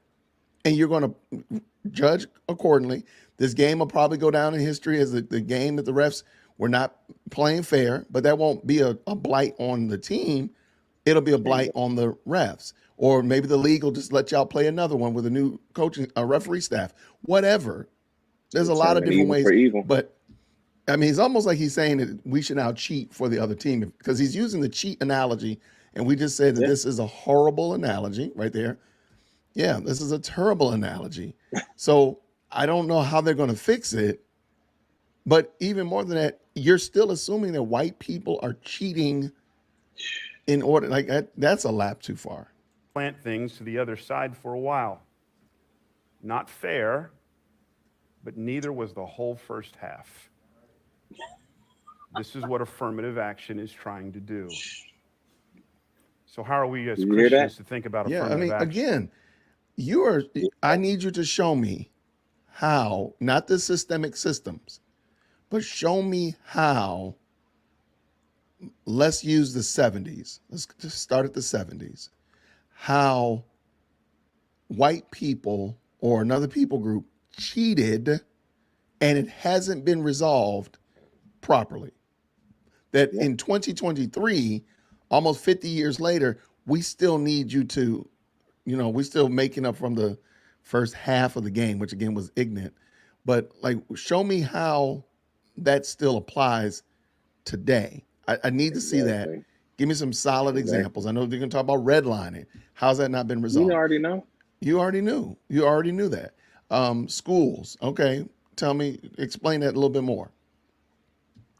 and you're going to judge accordingly. This game will probably go down in history as the game that the refs were not playing fair, but that won't be a blight on the team. It'll be a blight Exactly. on the refs. Or maybe the league will just let y'all play another one with a new coaching, referee staff, whatever. There's a lot of Turning different evil for ways, evil. but I mean, it's almost like he's saying that we should now cheat for the other team because he's using the cheat analogy. And we just said that Yeah. this is a horrible analogy right there. Yeah, this is a terrible analogy. So I don't know how they're going to fix it. But even more than that, you're still assuming that white people are cheating in order. Like that's a lap too far. Plant things to the other side for a while. Not fair, but neither was the whole first half. This is what affirmative action is trying to do. So how are we as You hear that? Christians to think about Yeah, I affirmative mean, action? again, I need you to show me how, not the systemic systems, but show me how. Let's use the 70s. Let's just start at the 70s. How white people or another people group cheated and it hasn't been resolved properly. That Yeah. in 2023, almost 50 years later, we still need you to, we still making up from the first half of the game, which again was ignorant. But like, show me how that still applies today. I need to see that. Exactly. Give me some solid Exactly. examples. I know they're going to talk about redlining. How's that not been You resolved? already know. You already knew. You already knew that. Schools. Okay. Tell me, explain that a little bit more.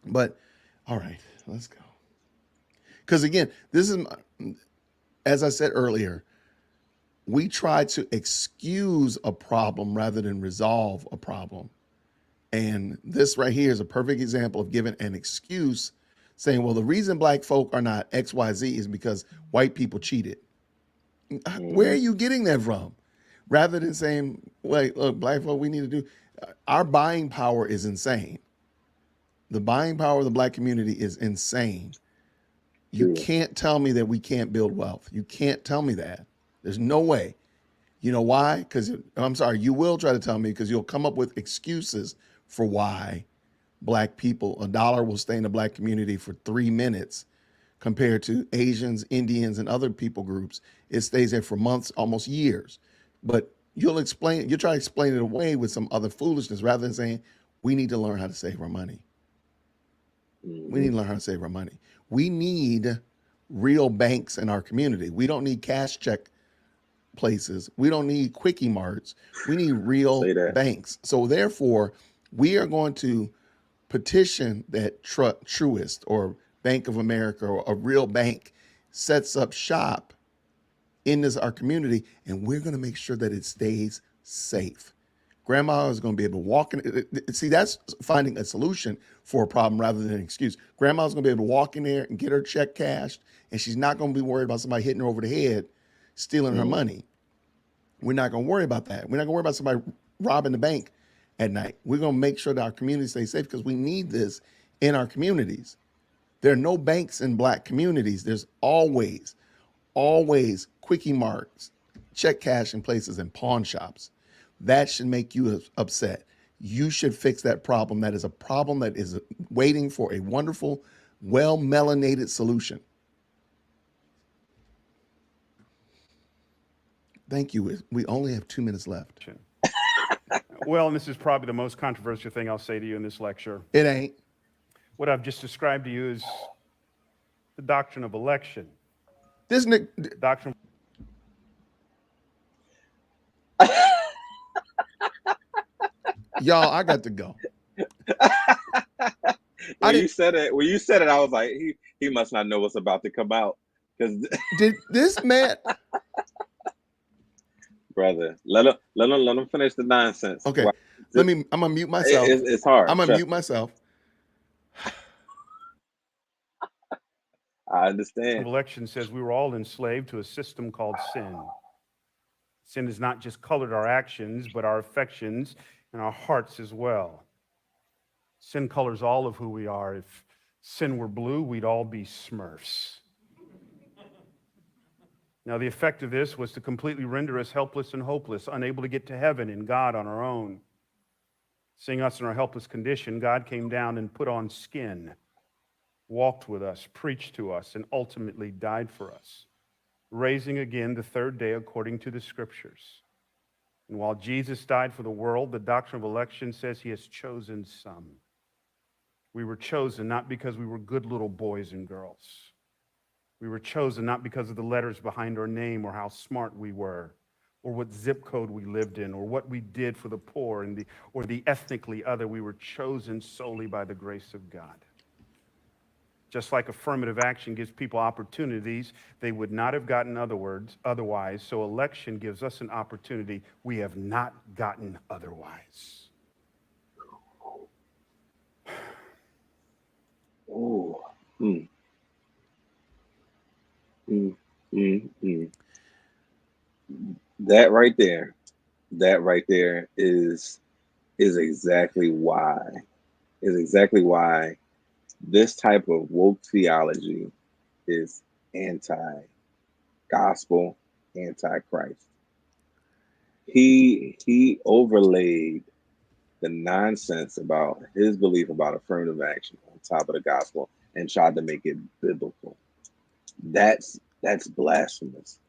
But all right, let's go. Because again, this is, as I said earlier, we try to excuse a problem rather than resolve a problem. And this right here is a perfect example of giving an excuse, saying, well, the reason black folk are not XYZ is because white people cheated. Where are you getting that from? Rather than saying, wait, look, black folk, we need to do, our buying power is insane. The buying power of the black community is insane. You True. can't tell me that we can't build wealth. You can't tell me that. There's no way. You know why? Because I'm sorry, you will try to tell me because you'll come up with excuses for why black people, a dollar will stay in the black community for 3 minutes compared to Asians, Indians, and other people groups. It stays there for months, almost years. But you'll try to explain it away with some other foolishness rather than saying, we need to learn how to save our money. We need to learn how to save our money. We need real banks in our community. We don't need cash check places. We don't need quickie marts. We need real Say that. banks. So therefore, we are going to petition that Truist or Bank of America or a real bank sets up shop in our community, and we're going to make sure that it stays safe. Grandma is going to be able to walk in. See, that's finding a solution for a problem rather than an excuse. Grandma's going to be able to walk in there and get her check cashed, and she's not going to be worried about somebody hitting her over the head, stealing her money. We're not going to worry about that. We're not going to worry about somebody robbing the bank at night. We're going to make sure that our community stays safe because we need this in our communities. There are no banks in black communities. There's always quickie marts, check cashing places, and pawn shops. That should make you upset. You should fix that problem. That is a problem that is waiting for a wonderful, well-melanated solution. Thank you. We only have 2 minutes left. Well, and this is probably the most controversial thing I'll say to you in this lecture. It ain't. What I've just described to you is the doctrine of election. This Doctrine. Y'all, I got to go. When you said it, I was like, he must not know what's about to come out. Because Did this man? brother, let him finish the nonsense. Okay, Wow. I'm gonna mute myself. It's hard. I'm gonna mute myself. I Of understand. election says we were all enslaved to a system called sin. Sin has not just colored our actions, but our affections and our hearts as well. Sin colors all of who we are. If sin were blue, we'd all be Smurfs. Now, the effect of this was to completely render us helpless and hopeless, unable to get to heaven in God on our own. Seeing us in our helpless condition, God came down and put on skin, walked with us, preached to us, and ultimately died for us, raising again the third day according to the scriptures. And while Jesus died for the world, the doctrine of election says he has chosen some. We were chosen not because we were good little boys and girls. We were chosen not because of the letters behind our name or how smart we were or what zip code we lived in or what we did for the poor or the ethnically other. We were chosen solely by the grace of God. Just like affirmative action gives people opportunities they would not have gotten otherwise, so election gives us an opportunity we have not gotten otherwise. Oh, mm, mm, mm, mm. That right there, that right there is exactly why is exactly why this type of woke theology is anti-gospel, anti-Christ. He overlaid the nonsense about his belief about affirmative action on top of the gospel and tried to make it biblical. That's blasphemous.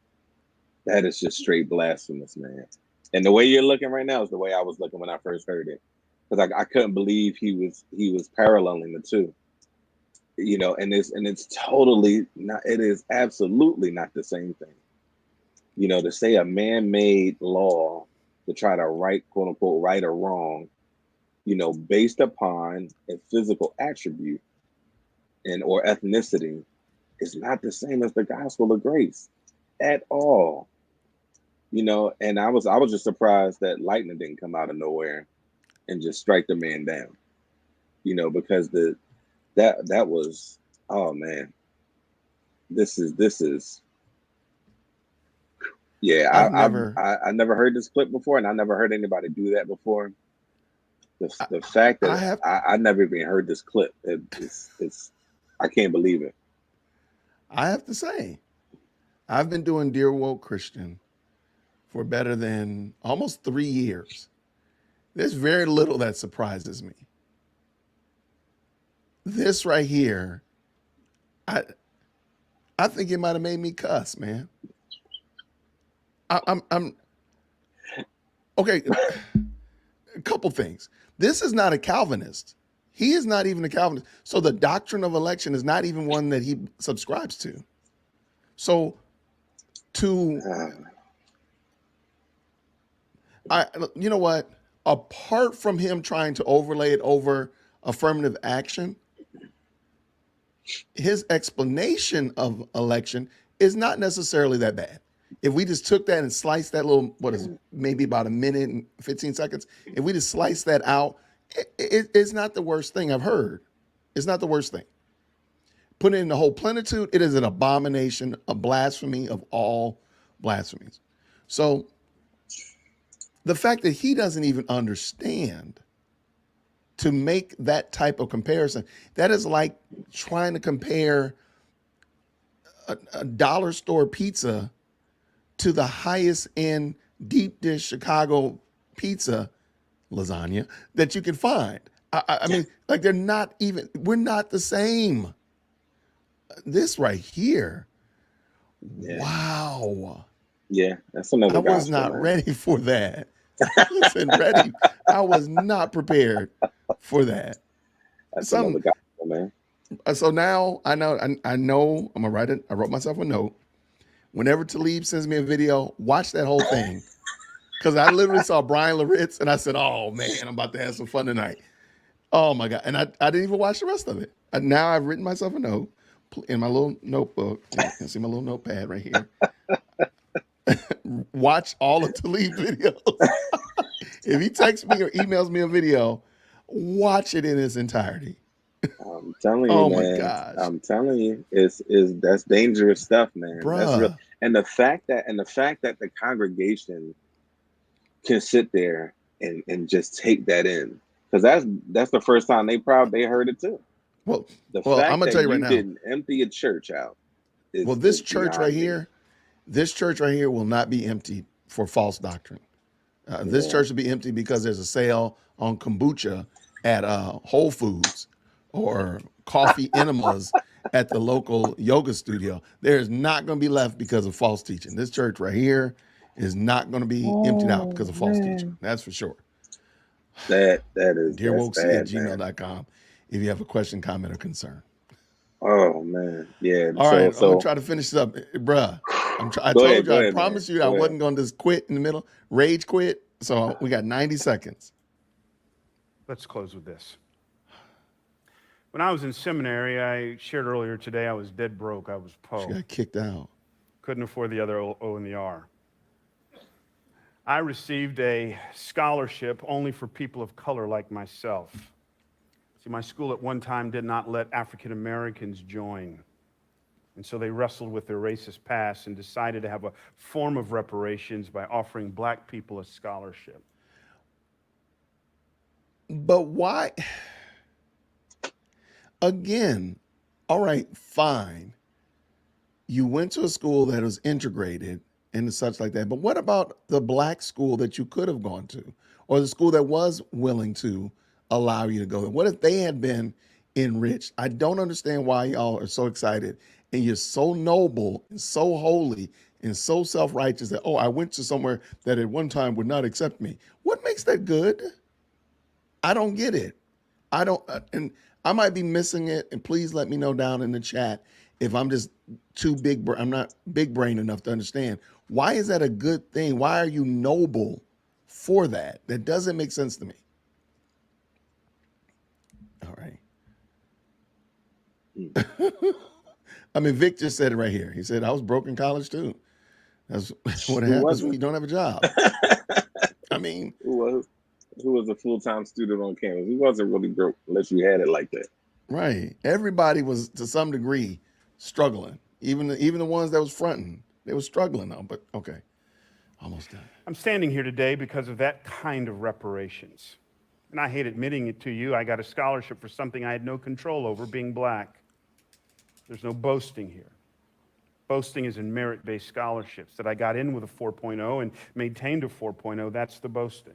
That is just straight blasphemous, man. And the way you're looking right now is the way I was looking when I first heard it, because I couldn't believe he was paralleling the two. And it's totally not. It is absolutely not the same thing. To say a man-made law to try to right, quote unquote, right or wrong, based upon a physical attribute and or ethnicity is not the same as the gospel of grace at all. And I was just surprised that lightning didn't come out of nowhere and just strike the man down. Because that was, oh man, this is yeah. I've never, I never heard this clip before, and I never heard anybody do that before. The I, the fact I that have, I never even heard this clip, it's I can't believe it. I have to say, I've been doing Dear Woke Christian for better than almost 3 years. There's very little that surprises me. This right here, I I think it might have made me cuss, man. I'm okay. A couple things. This is not a Calvinist. He is not even a Calvinist. So the doctrine of election is not even one that he subscribes to. So to Uh, I you know what? Apart from him trying to overlay it over affirmative action, his explanation of election is not necessarily that bad. If we just took that and sliced that little, what is maybe about a minute and 15 seconds, if we just slice that out, it's not the worst thing I've heard. It's not the worst thing. Put it in the whole plenitude, it is an abomination, a blasphemy of all blasphemies. So the fact that he doesn't even understand to make that type of comparison, that is like trying to compare a dollar store pizza to the highest end deep dish Chicago pizza lasagna that you can find. I mean, like they're not even, we're not the same. This right here, yeah, wow. yeah, that's I another was gospel, not man. ready for that. Listen, ready. I was not prepared for that. That's Some another gospel, man. so now I know I'm gonna write it. I wrote myself a note. Whenever Talib sends me a video, watch that whole thing. Cause I literally saw Brian Laritz and I said, oh man, I'm about to have some fun tonight. Oh my God. And I didn't even watch the rest of it. Now I've written myself a note in my little notebook. You can see my little notepad right here. Watch all of Talib's videos. If he texts me or emails me a video, watch it in its entirety. I'm telling you, Oh my man. gosh, I'm telling you, it's that's dangerous stuff, man. That's real. bruh. And the fact that the congregation can sit there and just take that in, because that's the first time they heard it too. Well, The well, I'm fact gonna that tell you right you now. didn't empty a church out Well, is beyond me. this church right here will not be empty for false doctrine. This Yeah. church will be empty because there's a sale on kombucha at Whole Foods or coffee enemas at the local yoga studio. There's not going to be left because of false teaching. This church right here is not going to be emptied out Oh because of false teaching. man, That's for sure. that's Dearwokesy at bad, man. gmail.com if you have a question, comment, or concern. Oh man, yeah. All right, So I'm gonna so try to finish this up, bruh. I told you, go I ahead, man. promised you I Go ahead. wasn't going to just quit in the middle, rage quit. So we got 90 seconds. Let's close with this. When I was in seminary, I shared earlier today, I was dead broke. I was She po. got kicked out. Couldn't afford the other O and the R. I received a scholarship only for people of color like myself. See, my school at one time did not let African Americans join. And so they wrestled with their racist past and decided to have a form of reparations by offering black people a scholarship. But why? Again, all right, fine. You went to a school that was integrated and such like that. But what about the black school that you could have gone to, or the school that was willing to allow you to go there? What if they had been enriched? I don't understand why y'all are so excited and you're so noble and so holy and so self-righteous that, oh, I went to somewhere that at one time would not accept me. What makes that good? I don't get it. I don't, and I might be missing it. And please let me know down in the chat if I'm just too big. I'm not big brain enough to understand. Why is that a good thing? Why are you noble for that? That doesn't make sense to me. All right. I mean, Vic just said it right here. He said, I was broke in college too. That's what Who happens when wasn't? you don't have a job. I mean, Who was? Who was a full-time student on campus? He wasn't really broke unless you had it like that. right. Everybody was to some degree struggling. Even the ones that was fronting, they were struggling though. But okay, almost done. I'm standing here today because of that kind of reparations. And I hate admitting it to you. I got a scholarship for something I had no control over, being black. There's no boasting here. Boasting is in merit-based scholarships. That I got in with a 4.0 and maintained a 4.0, that's the boasting.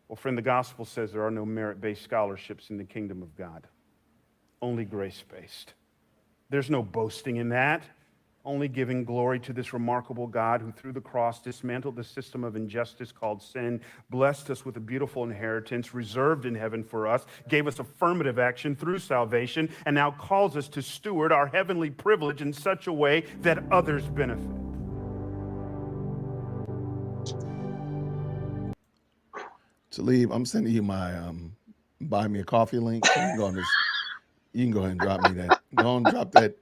Well, friend, the gospel says there are no merit-based scholarships in the kingdom of God, only grace-based. There's no boasting in that, only giving glory to this remarkable God who through the cross dismantled the system of injustice called sin, blessed us with a beautiful inheritance reserved in heaven for us, gave us affirmative action through salvation, and now calls us to steward our heavenly privilege in such a way that others benefit. Talib, I'm sending you my buy me a coffee link. So you can go ahead and drop me that. Go on, drop that.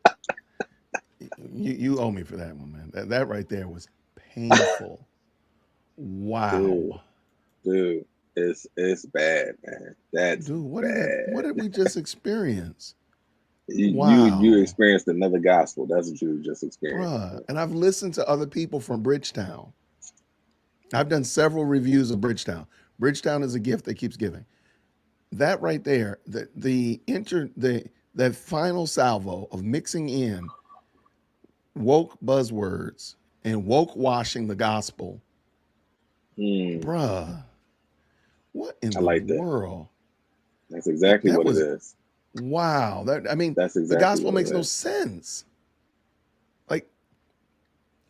You owe me for that one, man. That right there was painful. Dude, Wow. dude, it's bad, man. That's Dude, what is that? What did bad. we just experience? You Wow. experienced another gospel. That's what you just experienced. Bruh. And I've listened to other people from Bridgetown. I've done several reviews of Bridgetown. Bridgetown is a gift that keeps giving. That right there, that final salvo of mixing in woke buzzwords and woke washing the gospel, Hmm, bruh, what in I the like that. world? That's exactly That what it was is. wow. I mean, That's the exactly gospel what makes it no is. sense. Like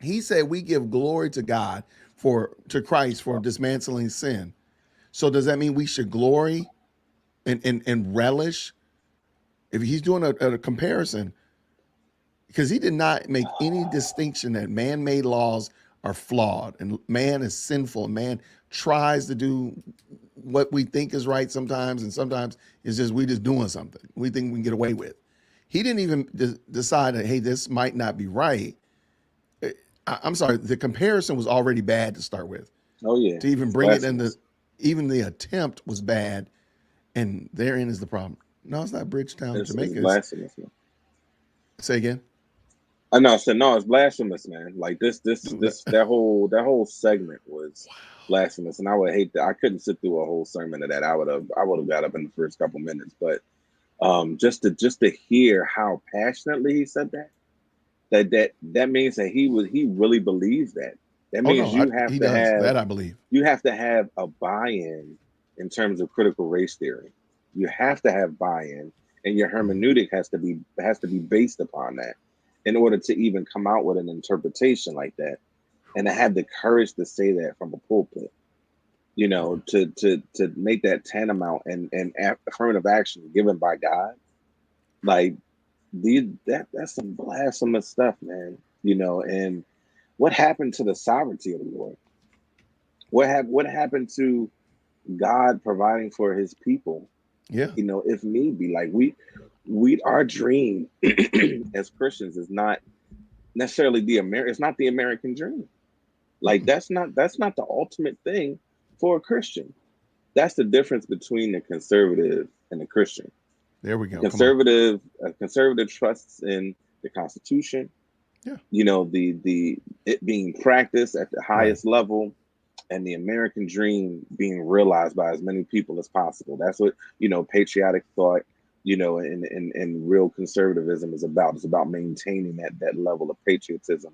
he said, we give glory to God to Christ for dismantling sin. So does that mean we should glory and relish? If he's doing a comparison, because he did not make any distinction that man-made laws are flawed and man is sinful. Man tries to do what we think is right sometimes, and sometimes it's just we just doing something we think we can get away with. He didn't even decide that, hey, this might not be right. I'm sorry, the comparison was already bad to start with. Oh yeah, To even it's bring it in blasphemous. even the attempt was bad, and therein is the problem. No, it's not Bridgetown, It's Jamaica. blasphemous, man. Say again. I know. I said no. It's blasphemous, man. Like that whole segment was blasphemous, and I would hate that. I couldn't sit through a whole sermon of that. I would have got up in the first couple minutes, but just to hear how passionately he said that means that he really believes that. That Oh means no, he does that. I believe. you have to have a buy-in terms of critical race theory. You have to have buy-in, and your Mhm. hermeneutic has to be based upon that in order to even come out with an interpretation like that, and to have the courage to say that from a pulpit. Yeah, To make that tantamount and affirmative action given by God, like that's some blasphemous stuff, man. And what happened to the sovereignty of the Lord? What happened to God providing for his people, yeah, if need be? Like our dream as Christians is not necessarily it's not the American dream. Like Mm-mm. that's not the ultimate thing for a Christian. That's the difference between the conservative and the Christian. There we A go. Come on. conservative trusts in the Constitution, Yeah, the it being practiced at the right. highest level, and the American dream being realized by as many people as possible. That's what patriotic thought, and real conservatism is about. It's about maintaining that level of patriotism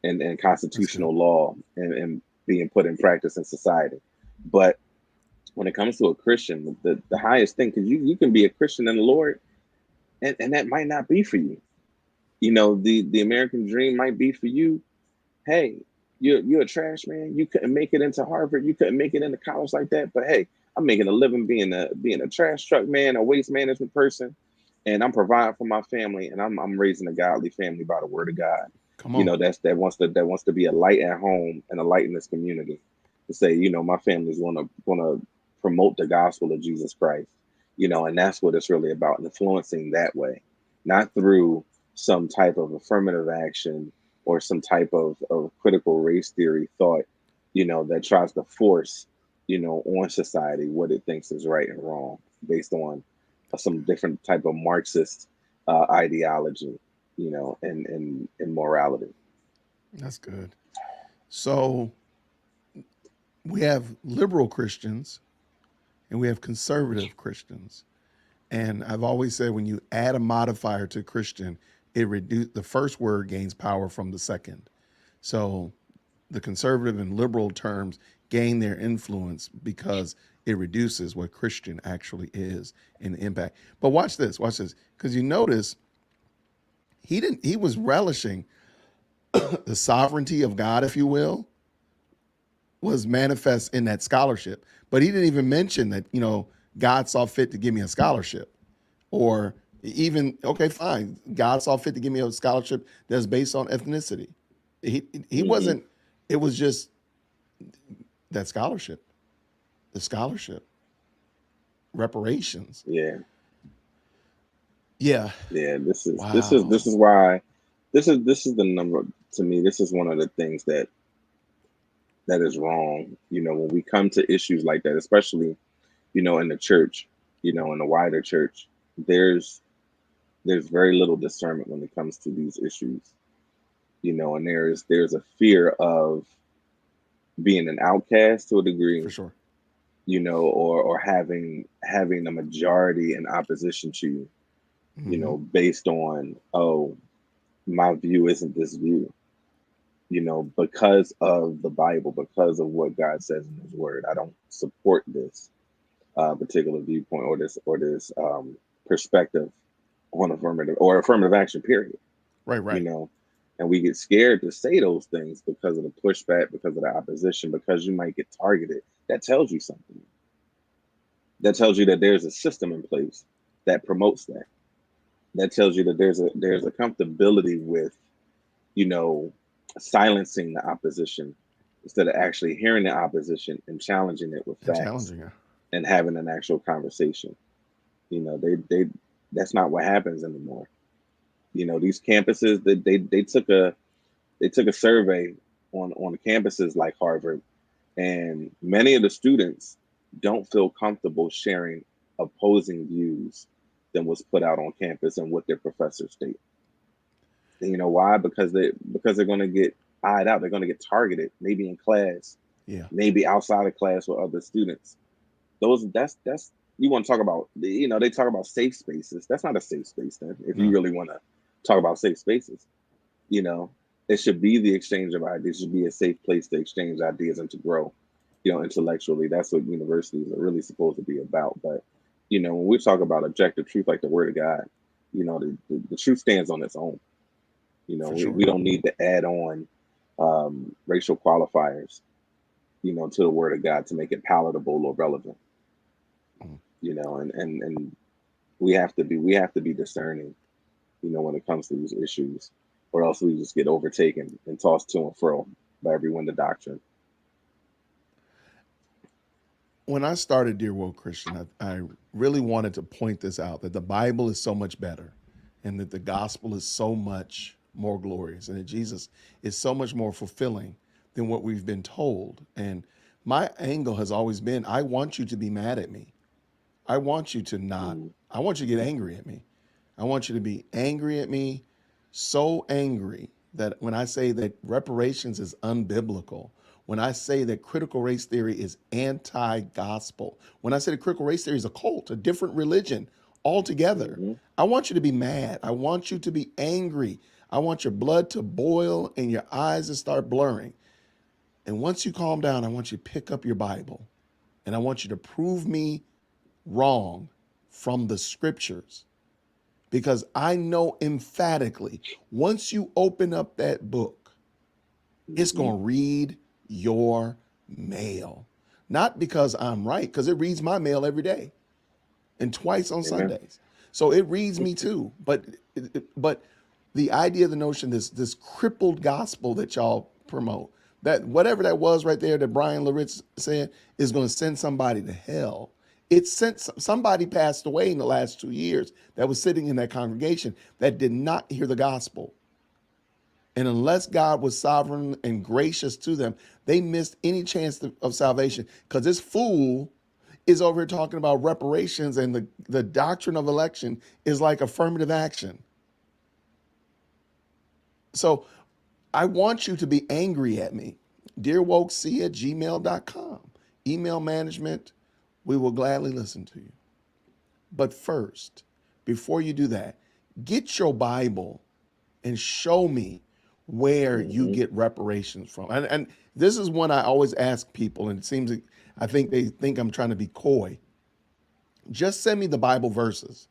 and That's good. constitutional law and being put in practice in society. But when it comes to a Christian, the highest thing, because you can be a Christian in the Lord, and that might not be for you. The American dream might be for you. Hey, you're a trash man. You couldn't make it into Harvard. You couldn't make it into college like that. But hey, I'm making a living being a trash truck man, a waste management person, and I'm providing for my family, and I'm raising a godly family by the word of God. Come on. That wants to be a light at home and a light in this community. To say, my family's gonna promote the gospel of Jesus Christ. And that's what it's really about, influencing that way, not through some type of affirmative action or some type of critical race theory thought, that tries to force, on society what it thinks is right and wrong based on some different type of Marxist ideology, and morality. That's good. So we have liberal Christians and we have conservative Christians. And I've always said when you add a modifier to Christian, the first word gains power from the second. So the conservative and liberal terms gain their influence because it reduces what Christian actually is in the impact. But watch this, because you notice he was relishing the sovereignty of God, if you will, was manifest in that scholarship. But he didn't even mention that, God saw fit to give me a scholarship. Or even, okay, fine, God saw fit to give me a scholarship that's based on ethnicity. He Hmm. wasn't, it was just that scholarship, the scholarship, reparations. Yeah, Yeah. yeah. This Wow. is why this is the number to me. This is one of the things that is wrong. When we come to issues like that, especially in the church, in the wider church, there's there's very little discernment when it comes to these issues. And there's a fear of being an outcast to a degree, For sure. or having a majority in opposition to you, Hmm. based on, oh, my view isn't this view, because of the Bible, because of what God says in His Word. I don't support this particular viewpoint or this perspective on affirmative action. Period. Right, You right. know, and we get scared to say those things because of the pushback, because of the opposition, because you might get targeted. That tells you something. That tells you that there's a system in place that promotes that. That tells you that there's a comfortability with, you know, silencing the opposition instead of actually hearing the opposition and challenging it with And facts challenging her. and having an actual conversation. They that's not what happens anymore. These campuses, they took a survey on campuses like Harvard, and many of the students don't feel comfortable sharing opposing views than what's put out on campus and what their professors state. And you know why? Because they're going to get eyed out. They're going to get targeted, maybe in class, Yeah. maybe outside of class with other students. That's you want to talk about, they talk about safe spaces. That's not a safe space then. If you No. really want to talk about safe spaces, you know, it should be the exchange of ideas. It should be a safe place to exchange ideas and to grow, intellectually. That's what universities are really supposed to be about. But, when we talk about objective truth, like the word of God, the truth stands on its own. For We sure. don't need to add on racial qualifiers, to the word of God to make it palatable or relevant. Mm. And we have to be discerning, when it comes to these issues, or else we just get overtaken and tossed to and fro by every wind of doctrine. When I started Dear Woke Christian, I really wanted to point this out, that the Bible is so much better and that the gospel is so much more glorious and that Jesus is so much more fulfilling than what we've been told. And my angle has always been, I want you to be mad at me. I want you to not, Mm, I want you to get angry at me. I want you to be angry at me, so angry that when I say that reparations is unbiblical, when I say that critical race theory is anti gospel, when I say that critical race theory is a cult, a different religion altogether, mhm. I want you to be mad. I want you to be angry. I want your blood to boil and your eyes to start blurring. And once you calm down, I want you to pick up your Bible and I want you to prove me wrong from the scriptures. Because I know emphatically, once you open up that book, it's Mhm. going to read your mail. Not because I'm right, because it reads my mail every day and twice on Amen. Sundays. So it reads me too. But the idea, the notion, this crippled gospel that y'all promote, that whatever that was right there that Brian Laritz said is going to send somebody to hell. It sent somebody passed away in the last 2 years that was sitting in that congregation that did not hear the gospel. And unless God was sovereign and gracious to them, they missed any chance of salvation. Because this fool is over here talking about reparations, and the doctrine of election is like affirmative action. So I want you to be angry at me. DearWokeC@gmail.com. Email management. We will gladly listen to you. But first, before you do that, get your Bible and show me where you Mhm. get reparations from. And this is one I always ask people, and it seems like I think they think I'm trying to be coy. Just send me the Bible verses.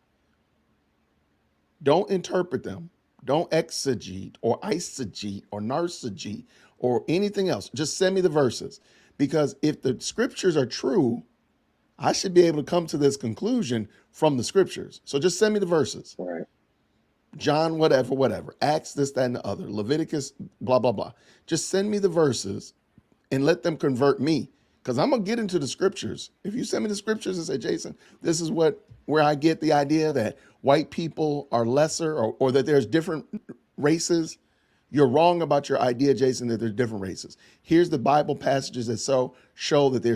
Don't interpret them. Don't exegete or eisegete or narcegete or anything else. Just send me the verses. Because if the scriptures are true, I should be able to come to this conclusion from the scriptures. So just send me the verses. Right. John, whatever, whatever. Acts, this, that, and the other. Leviticus, blah, blah, blah. Just send me the verses and let them convert me. Because I'm gonna get into the scriptures. If you send me the scriptures and say, Jason, this is where I get the idea that white people are lesser, or that there's different races, you're wrong about your idea, Jason, that there's different races. Here's the Bible passages that show that there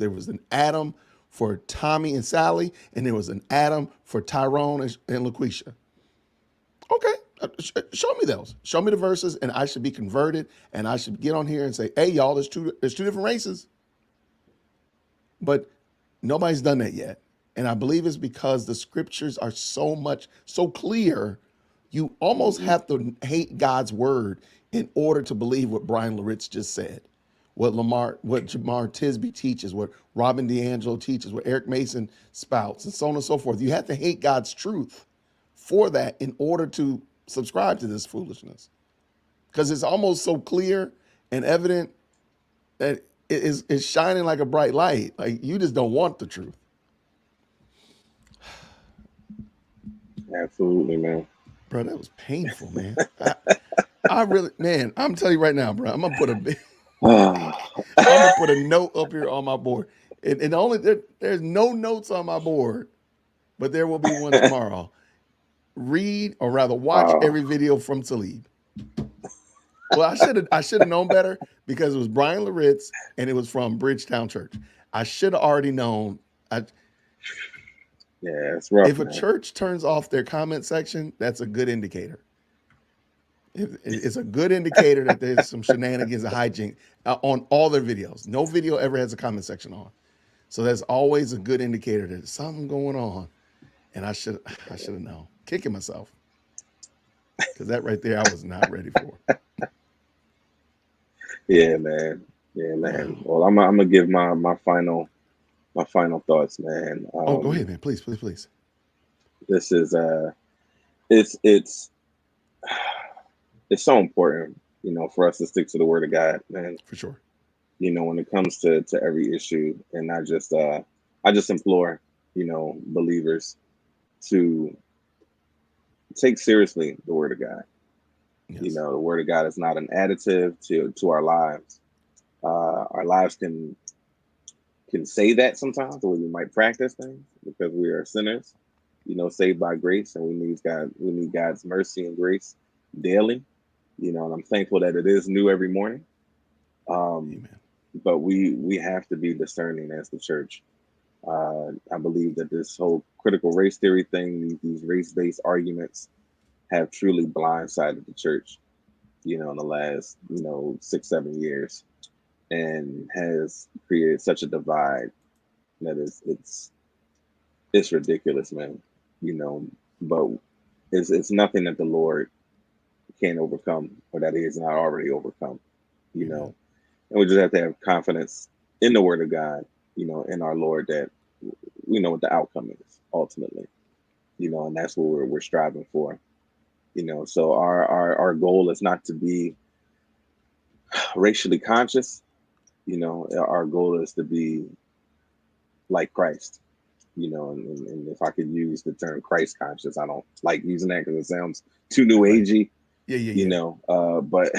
was an Adam for Tommy and Sally, and there was an Adam for Tyrone and LaQuisha. Okay, show me those. Show me the verses, and I should be converted, and I should get on here and say, "Hey, y'all, there's two different races." But nobody's done that yet, and I believe it's because the scriptures are so clear. You almost Mhm. have to hate God's word in order to believe what Brian Laritz just said, what Jamar Tisby teaches, what Robin DiAngelo teaches, what Eric Mason spouts, and so on and so forth. You have to hate God's truth for that in order to subscribe to this foolishness, because it's almost so clear and evident that it's shining like a bright light. Like you just don't want the truth. Absolutely, man. Bro, that was painful, man. I really, man, I'm telling you right now, bro. I'm gonna put a Ah. I'm gonna put a note up here on my board. And only there's no notes on my board, but there will be one tomorrow. Read, or rather watch, Ah. every video from Talib. Well, I should have known better because it was Brian Laritz and it was from Bridgetown Church. I should have already known. I Yeah, it's rough, If a man. church turns off their comment section, that's a good indicator. It's a good indicator that there's some shenanigans and hijink on all their videos. No video ever has a comment section on, so that's always a good indicator that there's something going on. And I should have known. Kicking myself because that right there I was not ready for. Yeah, man. Yeah, man. Wow. Well, I'm gonna give my final thoughts, man. Oh, go ahead, man. Please, please, please. This is it's it's so important, for us to stick to the word of God, man. For sure. When it comes to every issue, and I just implore, believers to take seriously the word of God. Yes. The word of God is not an additive to our lives. Our lives can say that sometimes, or we might practice things because we are sinners, saved by grace, and we need God's mercy and grace daily. And I'm thankful that it is new every morning. Um, Amen. but we have to be discerning as the church. I believe that this whole critical race theory thing, these race-based arguments, have truly blindsided the church, in the last, 6, 7 years, and has created such a divide that it's ridiculous, man. You know, but it's nothing that the Lord can't overcome or that He has not already overcome. You Amen. know, and we just have to have confidence in the Word of God. In our Lord, that we know what the outcome is ultimately. And that's what we're striving for. So our goal is not to be racially conscious. Our goal is to be like Christ. And if I could use the term Christ conscious, I don't like using that because it sounds too new Right. agey. Yeah, yeah, yeah. But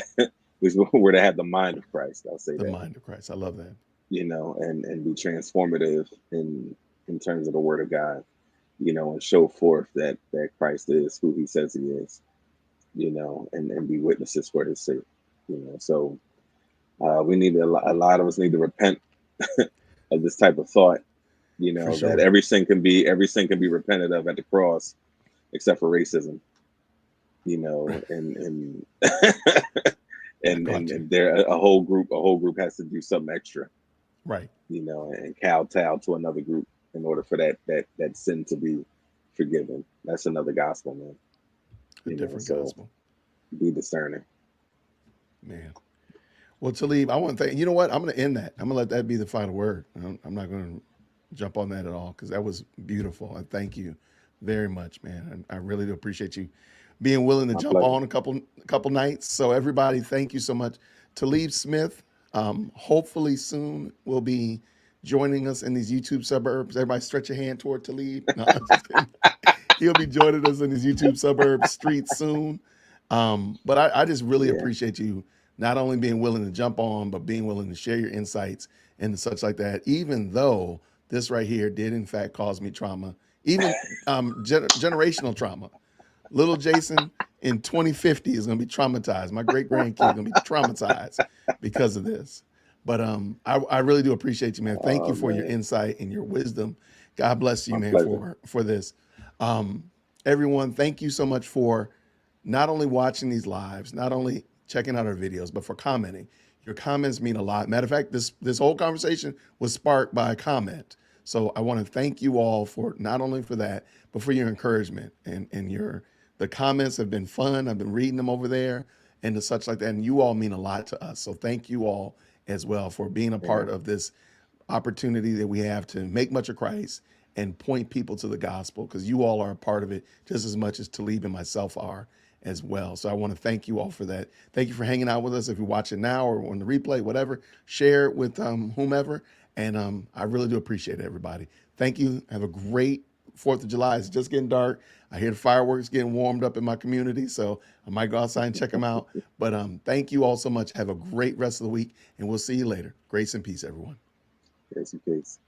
we're to have the mind of Christ. I'll say The that. mind of Christ. I love that. And be transformative in terms of the Word of God. And show forth that Christ is who He says He is. And be witnesses for His sake. So we need a lot of us need to repent of this type of thought. For That sure. every sin can be repented of at the cross, except for racism. And I caught you. and there a whole group has to do something extra. Right. And kowtow to another group in order for that sin to be forgiven. That's another gospel, man. A different So gospel. be discerning. Man. Well, Talib, I want to thank you. Know what? I'm going to end that. I'm going to let that be the final word. I'm not going to jump on that at all because that was beautiful. And thank you very much, man. And I really do appreciate you being willing to My jump pleasure. on a couple nights. So everybody, thank you so much. Talib Smith, hopefully soon will be joining us in these YouTube suburbs. Everybody, stretch your hand toward Talib. No, I'm just kidding. He'll be joining us in his YouTube suburbs streets soon. But I just really Yeah. appreciate you not only being willing to jump on, but being willing to share your insights and such like that. Even though this right here did in fact cause me trauma, even generational trauma. Little Jason in 2050 is going to be traumatized. My great grandkid going to be traumatized because of this. But I really do appreciate you, man. Thank you Oh for your man. insight and your wisdom. God bless you, My man, pleasure. for this. Um, everyone, thank you so much for not only watching these lives, not only checking out our videos, but for commenting. Your comments mean a lot. Matter of fact, this whole conversation was sparked by a comment. So I want to thank you all for not only for that, but for your encouragement and your the comments have been fun. I've been reading them over there and to such like that. And you all mean a lot to us. So thank you all as well for being a Yeah. part of this opportunity that we have to make much of Christ and point people to the gospel because you all are a part of it just as much as Talib and myself are as well. So I want to thank you all for that. Thank you for hanging out with us. If you're watching now or on the replay, whatever, share it with whomever. And I really do appreciate it, everybody. Thank you. Have a great 4th of July. It's just getting dark. I hear the fireworks getting warmed up in my community, so I might go outside and check them out. But thank you all so much. Have a great rest of the week, and we'll see you later. Grace and peace, everyone. Grace and peace.